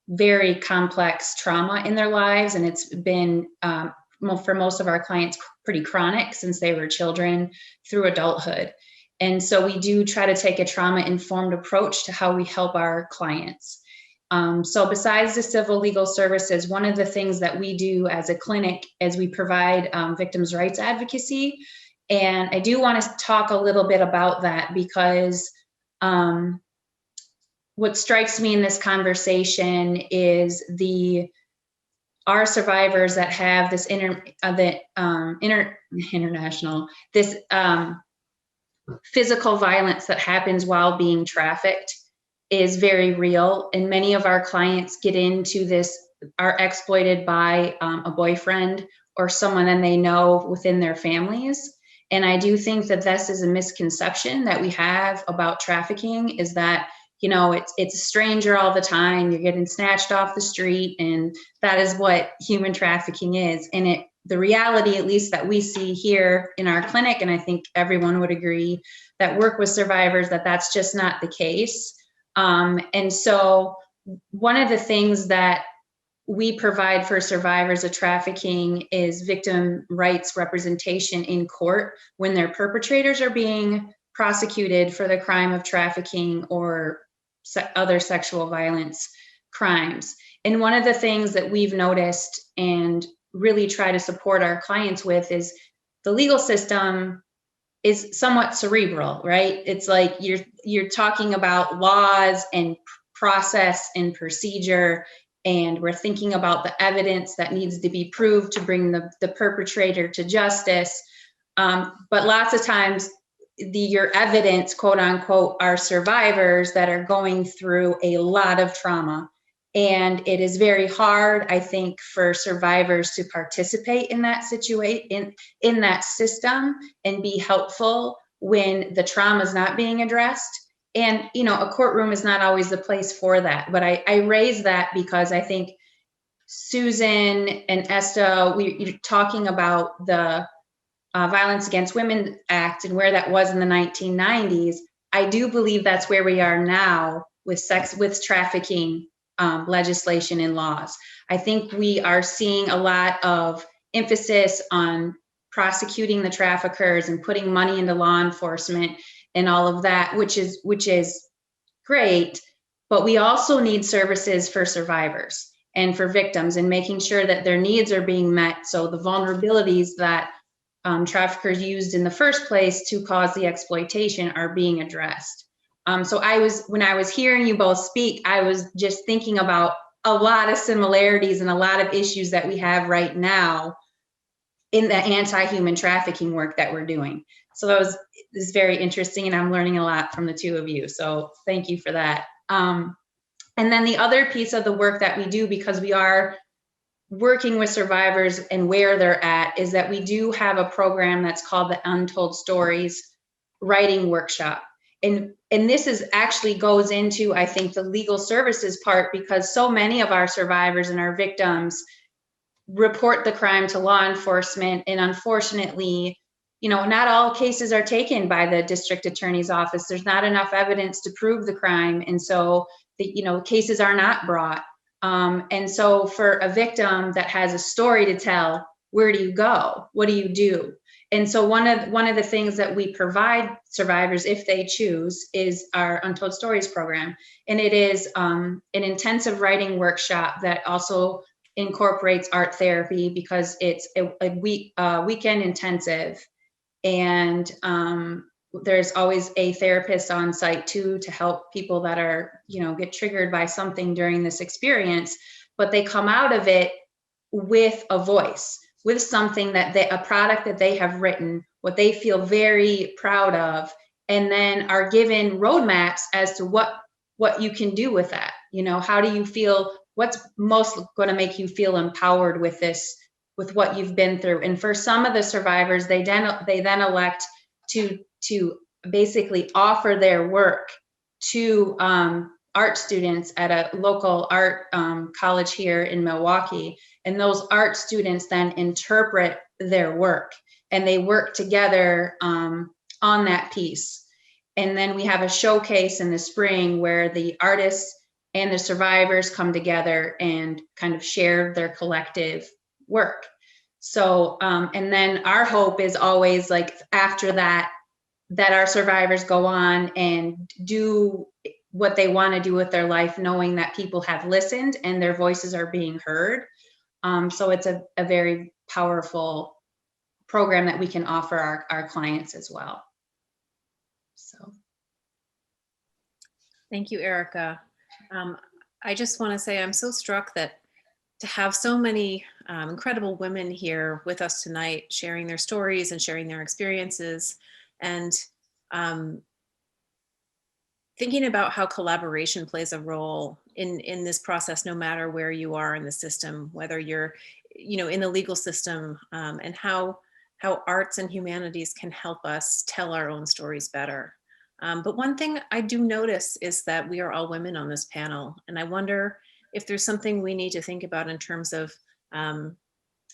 very complex trauma in their lives. And it's been, for most of our clients, pretty chronic since they were children through adulthood. And so we do try to take a trauma-informed approach to how we help our clients. So besides the civil legal services, one of the things that we do as a clinic is we provide victims' rights advocacy. And I do want to talk a little bit about that, because what strikes me in this conversation is our survivors that have this international, this physical violence that happens while being trafficked is very real. And many of our clients get into this, are exploited by a boyfriend or someone that they know within their families. And I do think that this is a misconception that we have about trafficking, is that, you know, it's a stranger all the time, you're getting snatched off the street, and that is what human trafficking is. And the reality, at least that we see here in our clinic, and I think everyone would agree that work with survivors, that that's just not the case. And so one of the things that we provide for survivors of trafficking is victim rights representation in court when their perpetrators are being prosecuted for the crime of trafficking or other sexual violence crimes. And one of the things that we've noticed and really try to support our clients with is the legal system is somewhat cerebral, right? It's like you're talking about laws and process and procedure, and we're thinking about the evidence that needs to be proved to bring the perpetrator to justice. But lots of times your evidence, quote unquote, are survivors that are going through a lot of trauma. And it is very hard, I think, for survivors to participate in that situation, in that system, and be helpful when the trauma is not being addressed. And, you know, a courtroom is not always the place for that. But I raise that because I think Susan and Esther, you're talking about the Violence Against Women Act and where that was in the 1990s. I do believe that's where we are now with trafficking legislation and laws. I think we are seeing a lot of emphasis on prosecuting the traffickers and putting money into law enforcement and all of that, which is great. But we also need services for survivors and for victims, and making sure that their needs are being met. So the vulnerabilities that traffickers used in the first place to cause the exploitation are being addressed. So when I was hearing you both speak, I was just thinking about a lot of similarities and a lot of issues that we have right now in the anti-human trafficking work that we're doing. So this is very interesting, and I'm learning a lot from the two of you. So thank you for that. And then the other piece of the work that we do, because we are working with survivors and where they're at, is that we do have a program that's called the Untold Stories Writing Workshop. And this actually goes into, I think, the legal services part, because so many of our survivors and our victims report the crime to law enforcement. And unfortunately, you know, not all cases are taken by the district attorney's office. There's not enough evidence to prove the crime. And so, cases are not brought. And so for a victim that has a story to tell, where do you go? What do you do? And so one of the things that we provide survivors, if they choose, is our Untold Stories program. And it is an intensive writing workshop that also incorporates art therapy, because it's a weekend intensive. And there's always a therapist on site too, to help people that are, get triggered by something during this experience, but they come out of it with a voice, with something a product that they have written, what they feel very proud of, and then are given roadmaps as to what you can do with that. How do you feel? What's most going to make you feel empowered with this, with what you've been through? And for some of the survivors, they then elect to basically offer their work to art students at a local art college here in Milwaukee. And those art students then interpret their work, and they work together on that piece. And then we have a showcase in the spring where the artists and the survivors come together and kind of share their collective work. So, and then our hope is always, like, after that our survivors go on and do what they want to do with their life, knowing that people have listened and their voices are being heard. So it's a very powerful program that we can offer our clients as well. So. Thank you, Erica. I just want to say I'm so struck that to have so many incredible women here with us tonight, sharing their stories and sharing their experiences, and thinking about how collaboration plays a role in this process, no matter where you are in the system, whether you're, in the legal system, and how arts and humanities can help us tell our own stories better. But one thing I do notice is that we are all women on this panel, and I wonder if there's something we need to think about in terms of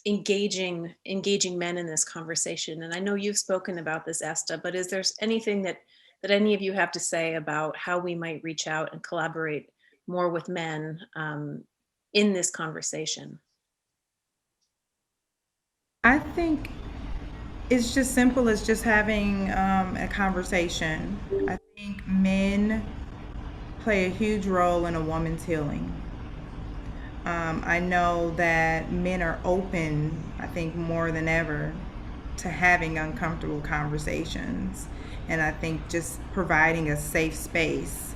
engaging men in this conversation. And I know you've spoken about this, Esta, but is there anything that any of you have to say about how we might reach out and collaborate more with men in this conversation? I think it's just simple as just having a conversation. I think men play a huge role in a woman's healing. I know that men are open, I think, more than ever to having uncomfortable conversations. And I think just providing a safe space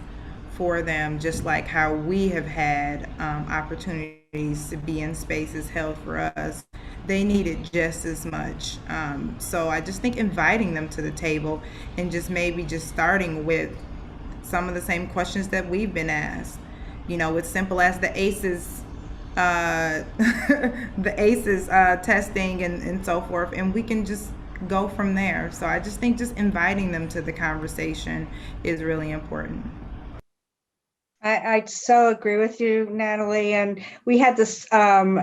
for them, just like how we have had opportunities to be in spaces held for us, they need it just as much. So I just think inviting them to the table and just maybe just starting with some of the same questions that we've been asked. It's simple as the ACEs, testing and so forth, and we can just go from there. So I just think just inviting them to the conversation is really important. I so agree with you, Natalie. And we had this, and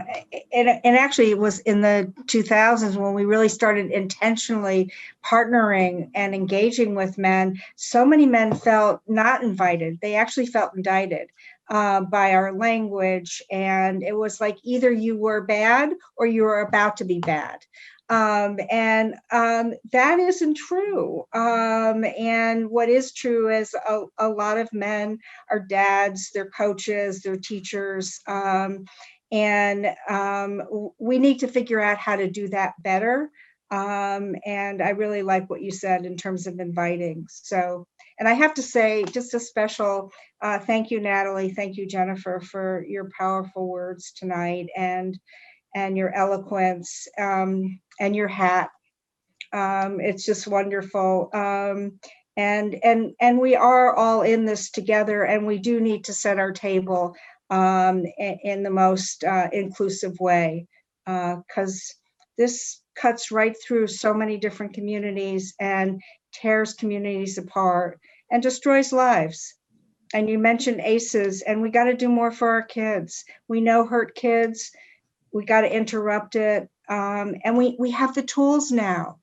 actually it was in the 2000s when we really started intentionally partnering and engaging with men. So many men felt not invited. They actually felt indicted by our language. And it was like either you were bad or you were about to be bad. That isn't true. And what is true is a lot of men are dads, they're coaches, they're teachers. We need to figure out how to do that better. And I really like what you said in terms of inviting. So, and I have to say just a special thank you, Natalie. Thank you, Jennifer, for your powerful words tonight and your eloquence, and your hat. It's just wonderful. And we are all in this together, and we do need to set our table in the most inclusive way, because this cuts right through so many different communities and tears communities apart and destroys lives. And you mentioned ACEs, and we got to do more for our kids. We know hurt kids. We got to interrupt it. And we have the tools now.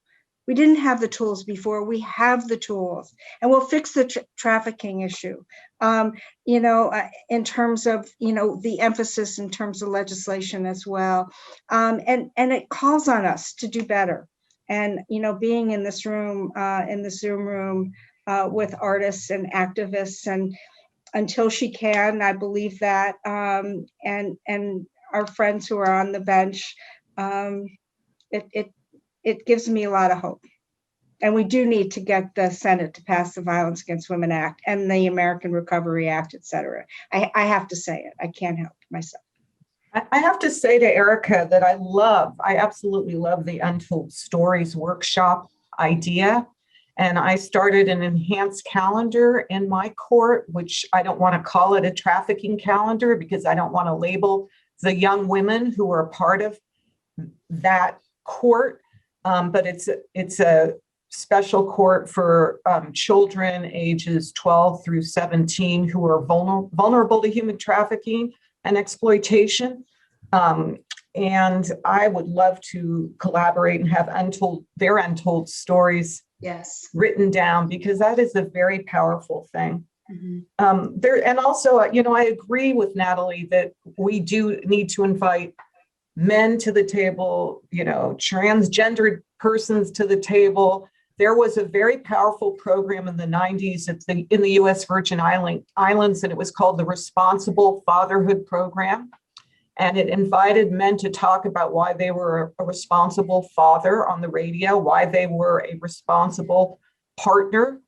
We didn't have the tools before. We have the tools, and we'll fix the trafficking issue. In terms of, the emphasis in terms of legislation as well. And it calls on us to do better. And, being in this room, in the Zoom room with artists and activists, and until she can, I believe that, and our friends who are on the bench, it gives me a lot of hope. And we do need to get the Senate to pass the Violence Against Women Act and the American Recovery Act, et cetera. I have to say it. I can't help myself. I have to say to Erica that I absolutely love the Untold Stories workshop idea. And I started an enhanced calendar in my court, which I don't want to call it a trafficking calendar because I don't want to label the young women who are part of that court. But it's a special court for children ages 12 through 17 who are vulnerable to human trafficking and exploitation. And I would love to collaborate and have their untold stories written down, because that is a very powerful thing. Mm-hmm. And also, I agree with Natalie that we do need to invite men to the table, transgendered persons to the table. There was a very powerful program in the 90s in the U.S. Virgin Islands, and it was called the Responsible Fatherhood Program. And it invited men to talk about why they were a responsible father on the radio, why they were a responsible partner.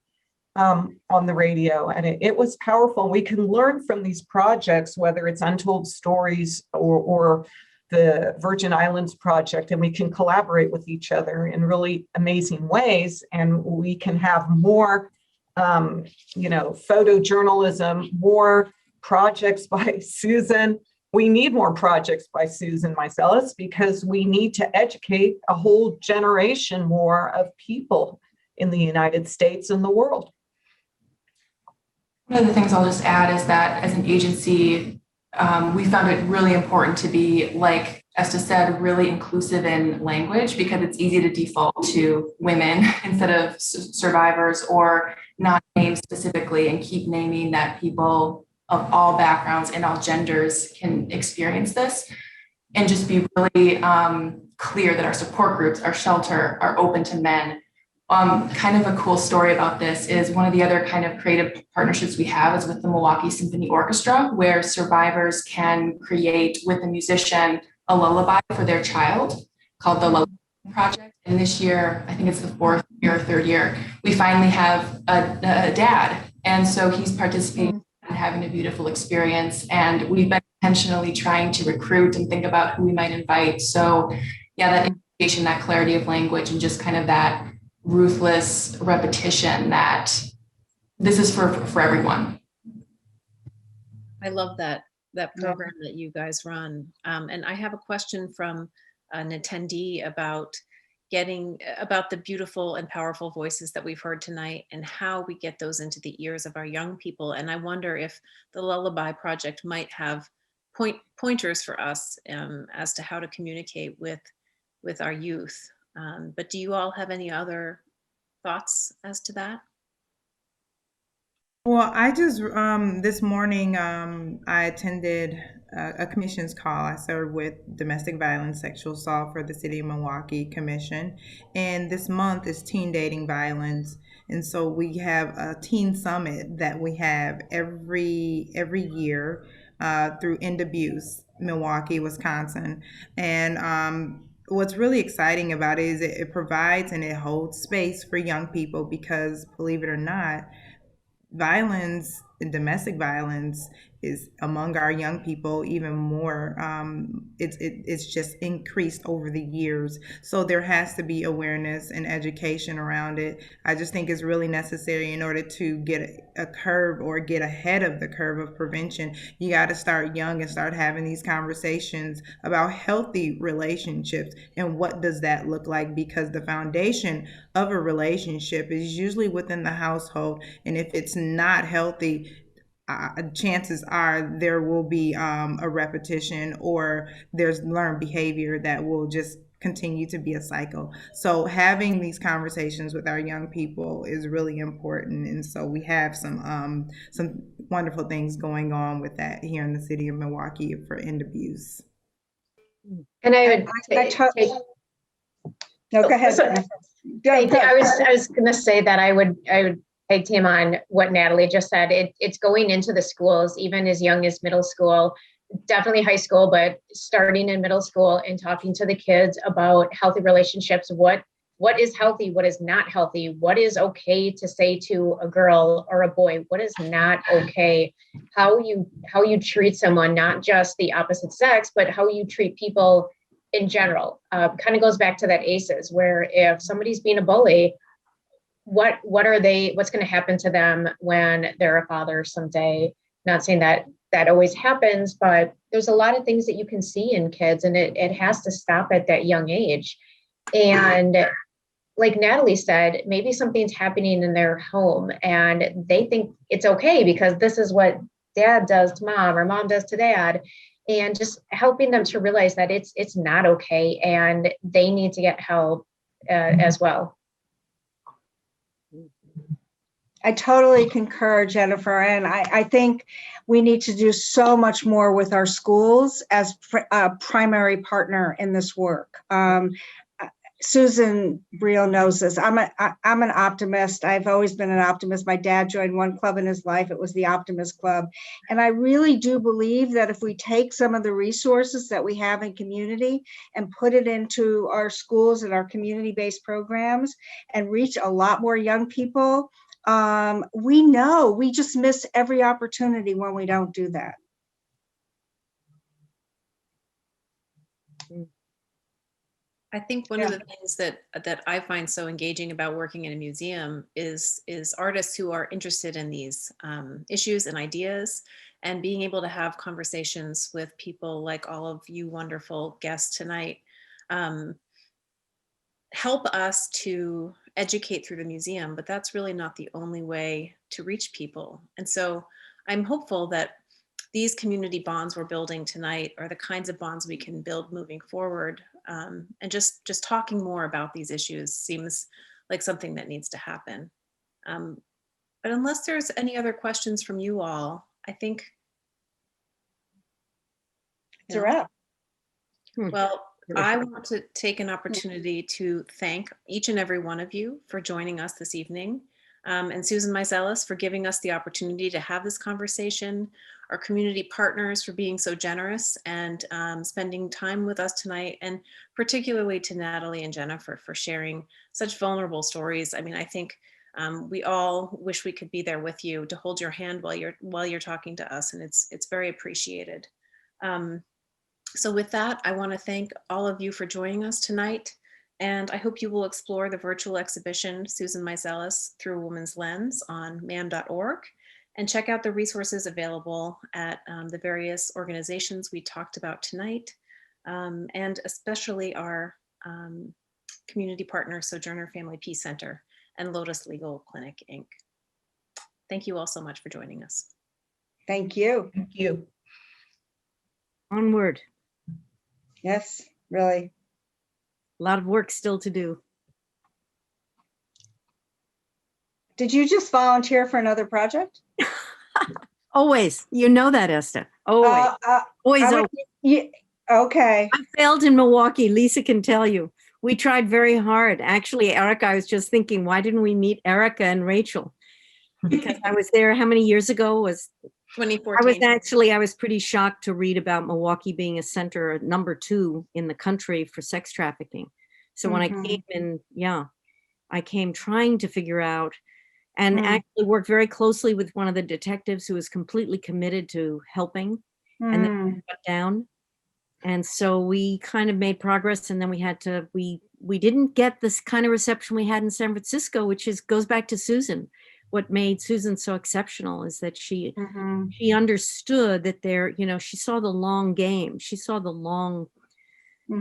on the radio, and it was powerful. We can learn from these projects, whether it's Untold Stories or the Virgin Islands Project, and we can collaborate with each other in really amazing ways. And we can have more, photojournalism, more projects by Susan. We need more projects by Susan Meiselas because we need to educate a whole generation more of people in the United States and the world. One of the things I'll just add is that as an agency, we found it really important to be, like Esther said, really inclusive in language, because it's easy to default to women instead of survivors, or not name specifically, and keep naming that people of all backgrounds and all genders can experience this, and just be really clear that our support groups, our shelter, are open to men. Kind of a cool story about this is one of the other kind of creative partnerships we have is with the Milwaukee Symphony Orchestra, where survivors can create with a musician a lullaby for their child called the Lotus Project. And this year, I think it's the 4th year or 3rd year, we finally have a dad. And so he's participating and having a beautiful experience. And we've been intentionally trying to recruit and think about who we might invite. So yeah, that information, that clarity of language, and just kind of that ruthless repetition that this is for everyone. I love that program that you guys run. And I have a question from an attendee about the beautiful and powerful voices that we've heard tonight, and how we get those into the ears of our young people. And I wonder if the Lullaby Project might have pointers for us as to how to communicate with our youth. But do you all have any other thoughts as to that? Well, I just, this morning, I attended a commission's call. I serve with domestic violence, sexual assault for the City of Milwaukee Commission. And this month is teen dating violence. And so we have a teen summit that we have every year through End Abuse, Milwaukee, Wisconsin. And what's really exciting about it is it provides and it holds space for young people, because believe it or not, violence and domestic violence is among our young people even more. It's just increased over the years. So there has to be awareness and education around it. I just think it's really necessary in order to get a curve or get ahead of the curve of prevention. You got to start young and start having these conversations about healthy relationships and what does that look like, because the foundation of a relationship is usually within the household. And if it's not healthy, chances are there will be a repetition, or there's learned behavior that will just continue to be a cycle. So having these conversations with our young people is really important. And so we have some wonderful things going on with that here in the City of Milwaukee for End Abuse. And I would No, go ahead. I was going to say that I would tag team on what Natalie just said. It's going into the schools, even as young as middle school, definitely high school, but starting in middle school, and talking to the kids about healthy relationships. What is healthy? What is not healthy? What is okay to say to a girl or a boy? What is not okay? How you treat someone, not just the opposite sex, but how you treat people in general. Kind of goes back to that ACEs, where if somebody's being a bully, what's going to happen to them when they're a father someday? Not saying that always happens, but there's a lot of things that you can see in kids, and it has to stop at that young age. And like Natalie said, maybe something's happening in their home and they think it's okay because this is what dad does to mom or mom does to dad. And just helping them to realize that it's not okay and they need to get help as well. I totally concur, Jennifer. And I think we need to do so much more with our schools as a primary partner in this work. Susan Briel knows this. I'm an optimist. I've always been an optimist. My dad joined one club in his life. It was the Optimist Club. And I really do believe that if we take some of the resources that we have in community and put it into our schools and our community-based programs and reach a lot more young people, We know we just miss every opportunity when we don't do that. I think one of the things that I find so engaging about working in a museum is artists who are interested in these issues and ideas, and being able to have conversations with people like all of you wonderful guests tonight help us to educate through the museum, but that's really not the only way to reach people. And so I'm hopeful that these community bonds we're building tonight are the kinds of bonds we can build moving forward. And just talking more about these issues seems like something that needs to happen. But unless there's any other questions from you all, I think It's a wrap. Well, I want to take an opportunity to thank each and every one of you for joining us this evening. And Susan Meiselas for giving us the opportunity to have this conversation, our community partners for being so generous and spending time with us tonight, and particularly to Natalie and Jennifer for sharing such vulnerable stories. I mean, I think we all wish we could be there with you to hold your hand while you're talking to us, and it's very appreciated. So with that, I want to thank all of you for joining us tonight. And I hope you will explore the virtual exhibition, Susan Meiselas Through a Woman's Lens, on mam.org, and check out the resources available at the various organizations we talked about tonight, and especially our community partner, Sojourner Family Peace Center and Lotus Legal Clinic, Inc. Thank you all so much for joining us. Thank you. Thank you. Onward. Yes, really. A lot of work still to do. Did you just volunteer for another project? Always. You know that, Esther. Always. Always. Okay. I failed in Milwaukee. Lisa can tell you. We tried very hard. Actually, Erica, I was just thinking, why didn't we meet Erica and Rachel? Because I was there, how many years ago? Was 2014. I was pretty shocked to read about Milwaukee being a center, number 2 in the country for sex trafficking. So when I came in, I came trying to figure out, and actually worked very closely with one of the detectives who was completely committed to helping, and then shut down. And so we kind of made progress, and then we had to, we didn't get this kind of reception we had in San Francisco, which goes back to Susan. What made Susan so exceptional is that she understood that she saw the long game. She saw the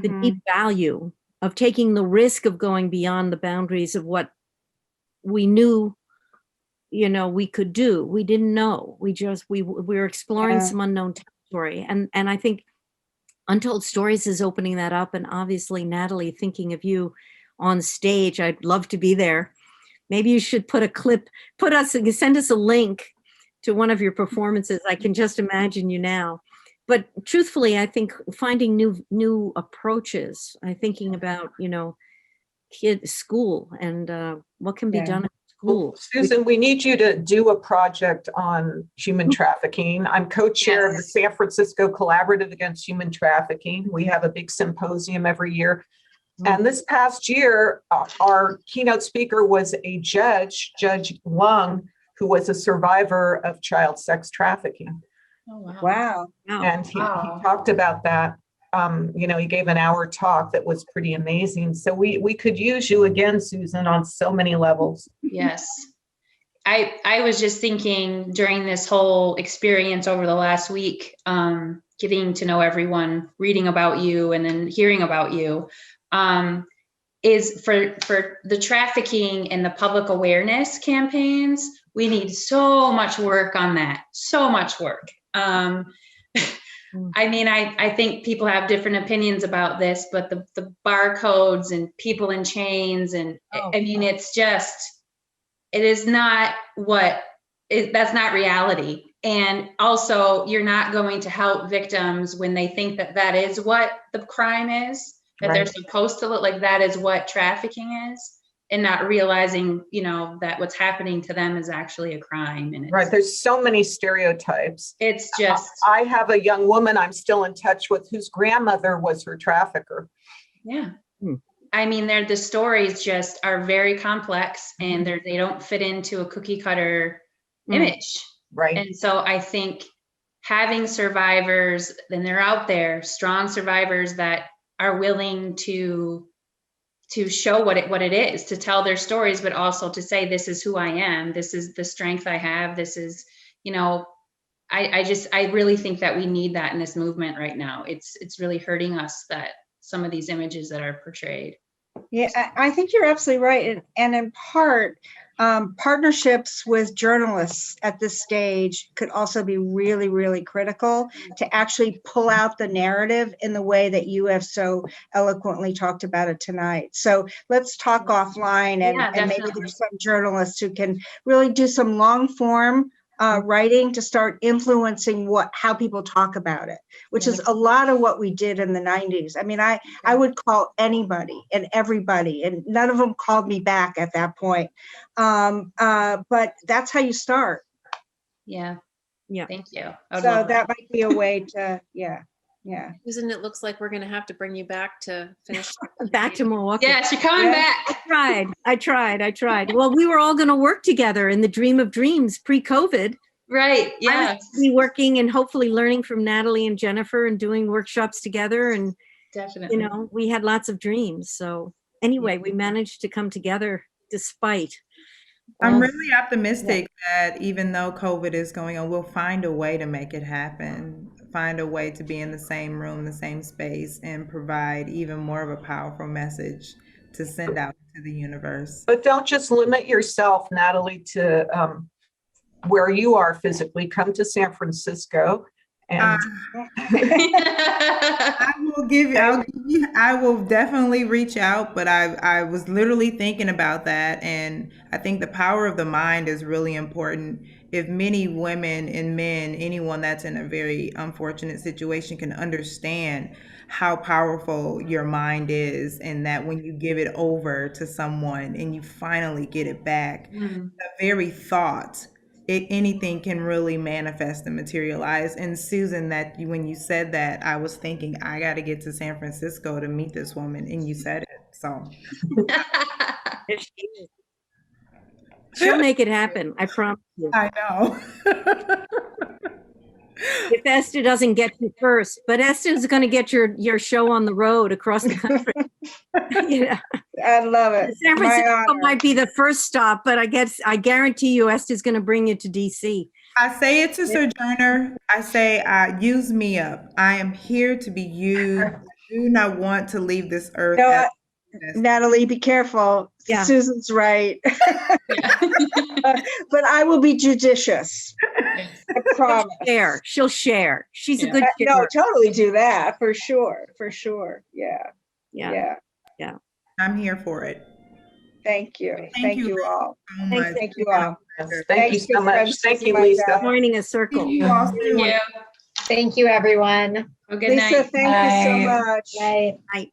deep value of taking the risk of going beyond the boundaries of what we knew, we could do. We didn't know. We were exploring some unknown territory. And I think Untold Stories is opening that up. And obviously, Natalie, thinking of you on stage, I'd love to be there. Maybe you should send us a link to one of your performances. I can just imagine you now. But truthfully, I think finding new approaches, thinking about, school and what can be done at school. Well, Susan, we need you to do a project on human trafficking. I'm co-chair of the San Francisco Collaborative Against Human Trafficking. We have a big symposium every year. And this past year, our keynote speaker was a judge, Judge Lung, who was a survivor of child sex trafficking. Oh, wow. Wow. And he talked about that. He gave an hour talk that was pretty amazing. So we could use you again, Susan, on so many levels. Yes. I was just thinking during this whole experience over the last week, getting to know everyone, reading about you, and then hearing about you, is for the trafficking and the public awareness campaigns, we need so much work on that, so much work. I mean, I think people have different opinions about this, but the barcodes and people in chains, and I mean, it is not that's not reality. And also, you're not going to help victims when they think that is what the crime is, that they're supposed to look like that is what trafficking is, and not realizing, that what's happening to them is actually a crime. And there's so many stereotypes. It's just, I have a young woman I'm still in touch with whose grandmother was her trafficker. Yeah. I mean, the stories just are very complex, and they don't fit into a cookie cutter image. Right. And so I think having survivors, and they're out there, strong survivors that are willing to show what it is, to tell their stories, but also to say, this is who I am. This is the strength I have. This is, I really think that we need that in this movement right now. It's really hurting us, that some of these images that are portrayed. Yeah, I think you're absolutely right. And in part, partnerships with journalists at this stage could also be really, really critical to actually pull out the narrative in the way that you have so eloquently talked about it tonight. So let's talk offline, and maybe there's some journalists who can really do some long form writing to start influencing how people talk about it, which is a lot of what we did in the 90s. I mean, I would call anybody and everybody, and none of them called me back at that point. But that's how you start. Yeah. Thank you. So that might be a way to, yeah. Susan, it looks like we're going to have to bring you back to finish. Back to Milwaukee. Yes, you're coming back. I tried. Well, we were all going to work together in the dream of dreams pre-COVID. Right. Yeah. We working and hopefully learning from Natalie and Jennifer and doing workshops together. And, definitely, we had lots of dreams. So anyway, we managed to come together despite. I'm really optimistic that even though COVID is going on, we'll find a way to make it happen, find a way to be in the same room, the same space, and provide even more of a powerful message to send out to the universe. But don't just limit yourself, Natalie, to where you are physically. Come to San Francisco. And I will definitely reach out, but I was literally thinking about that, and I think the power of the mind is really important. If many women and men, anyone that's in a very unfortunate situation, can understand how powerful your mind is, and that when you give it over to someone and you finally get it back, the very thought, anything can really manifest and materialize. And Susan, when you said that, I was thinking, I got to get to San Francisco to meet this woman, and you said it. So she'll make it happen. I promise you. I know. If Esther doesn't get you first, but Esther's going to get your show on the road across the country. I love it. San Francisco might be the first stop, but I guarantee you Esther's going to bring you to DC. I say it to Sojourner. I say, use me up. I am here to be used. I do not want to leave this earth. Natalie, be careful. Yeah. Susan's right. But I will be judicious. I promise. She'll share. She's a good sharer. No, totally do that for sure. Yeah. I'm here for it. Thank you. Thank you all. So much. Thank you all. Thank you so much. Thank you, Lisa. Joining a circle. Thank you, everyone. Well, good night. Lisa, thank you so much. Bye. Night.